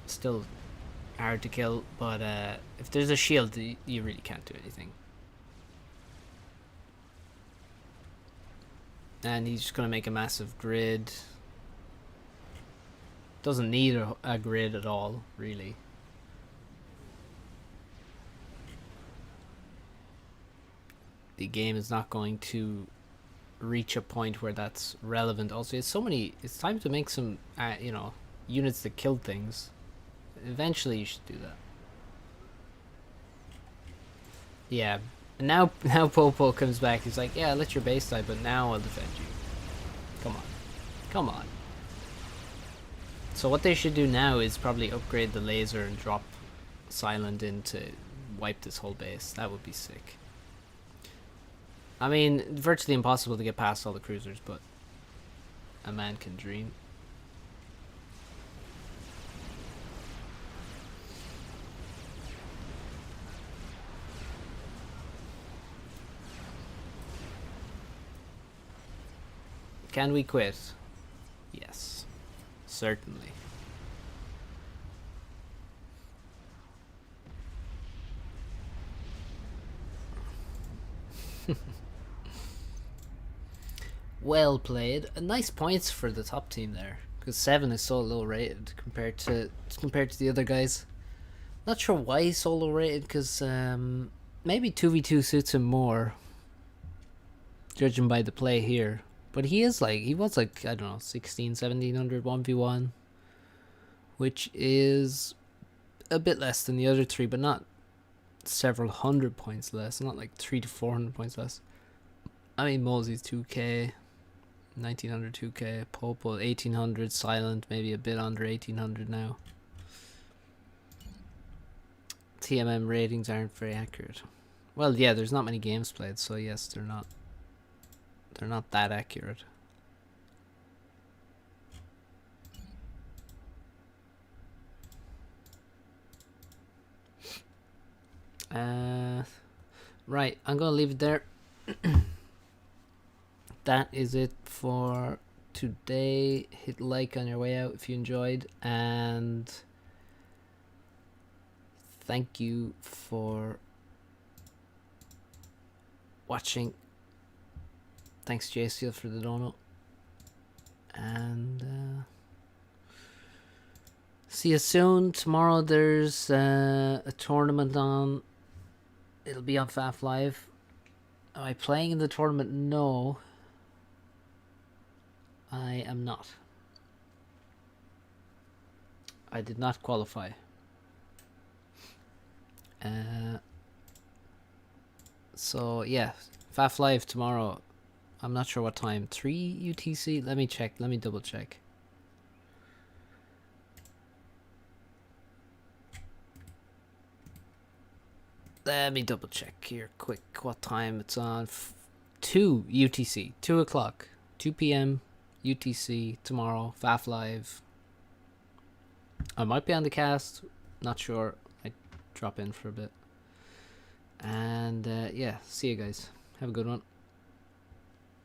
still hard to kill. But if there's a shield, you really can't do anything. And he's just going to make a massive grid. Doesn't need a grid at all, really. The game is not going to reach a point where that's relevant. Also, it's time to make some you know, units that kill things. Eventually you should do that. Yeah, and now Popo comes back. He's like, yeah, let your base die, but now I'll defend you. Come on. So what they should do now is probably upgrade the laser and drop Silent in to wipe this whole base. That would be sick. I mean, virtually impossible to get past all the cruisers, but a man can dream. Can we quit? Yes, certainly. Well played. Nice points for the top team there, because 7 is so low rated compared to the other guys. Not sure why he's so low rated, because maybe 2v2 suits him more, judging by the play here. But he was like, I don't know, 1700 1v1, which is a bit less than the other 3, but not several hundred points less. Not like 300 to 400 points less. I mean, Mosey's 2k, 1900 2k, Popo 1800, Silent maybe a bit under 1800 now. TMM ratings aren't very accurate. Well, yeah, there's not many games played, so yes, they're not that accurate. Right, I'm gonna leave it there. That is it for today. Hit like on your way out if you enjoyed, and thank you for watching. Thanks, JSteel, for the donut, And see you soon. Tomorrow there's a tournament on. It'll be on FAF Live. Am I playing in the tournament? No. I am not. I did not qualify. So yeah, FAF Live tomorrow. I'm not sure what time. 3 UTC? Let me check. Let me double check. Let me double check here quick what time it's on. 2 UTC. 2 o'clock. 2 p.m. UTC tomorrow. FAF Live. I might be on the cast. Not sure. I drop in for a bit. And yeah, see you guys. Have a good one.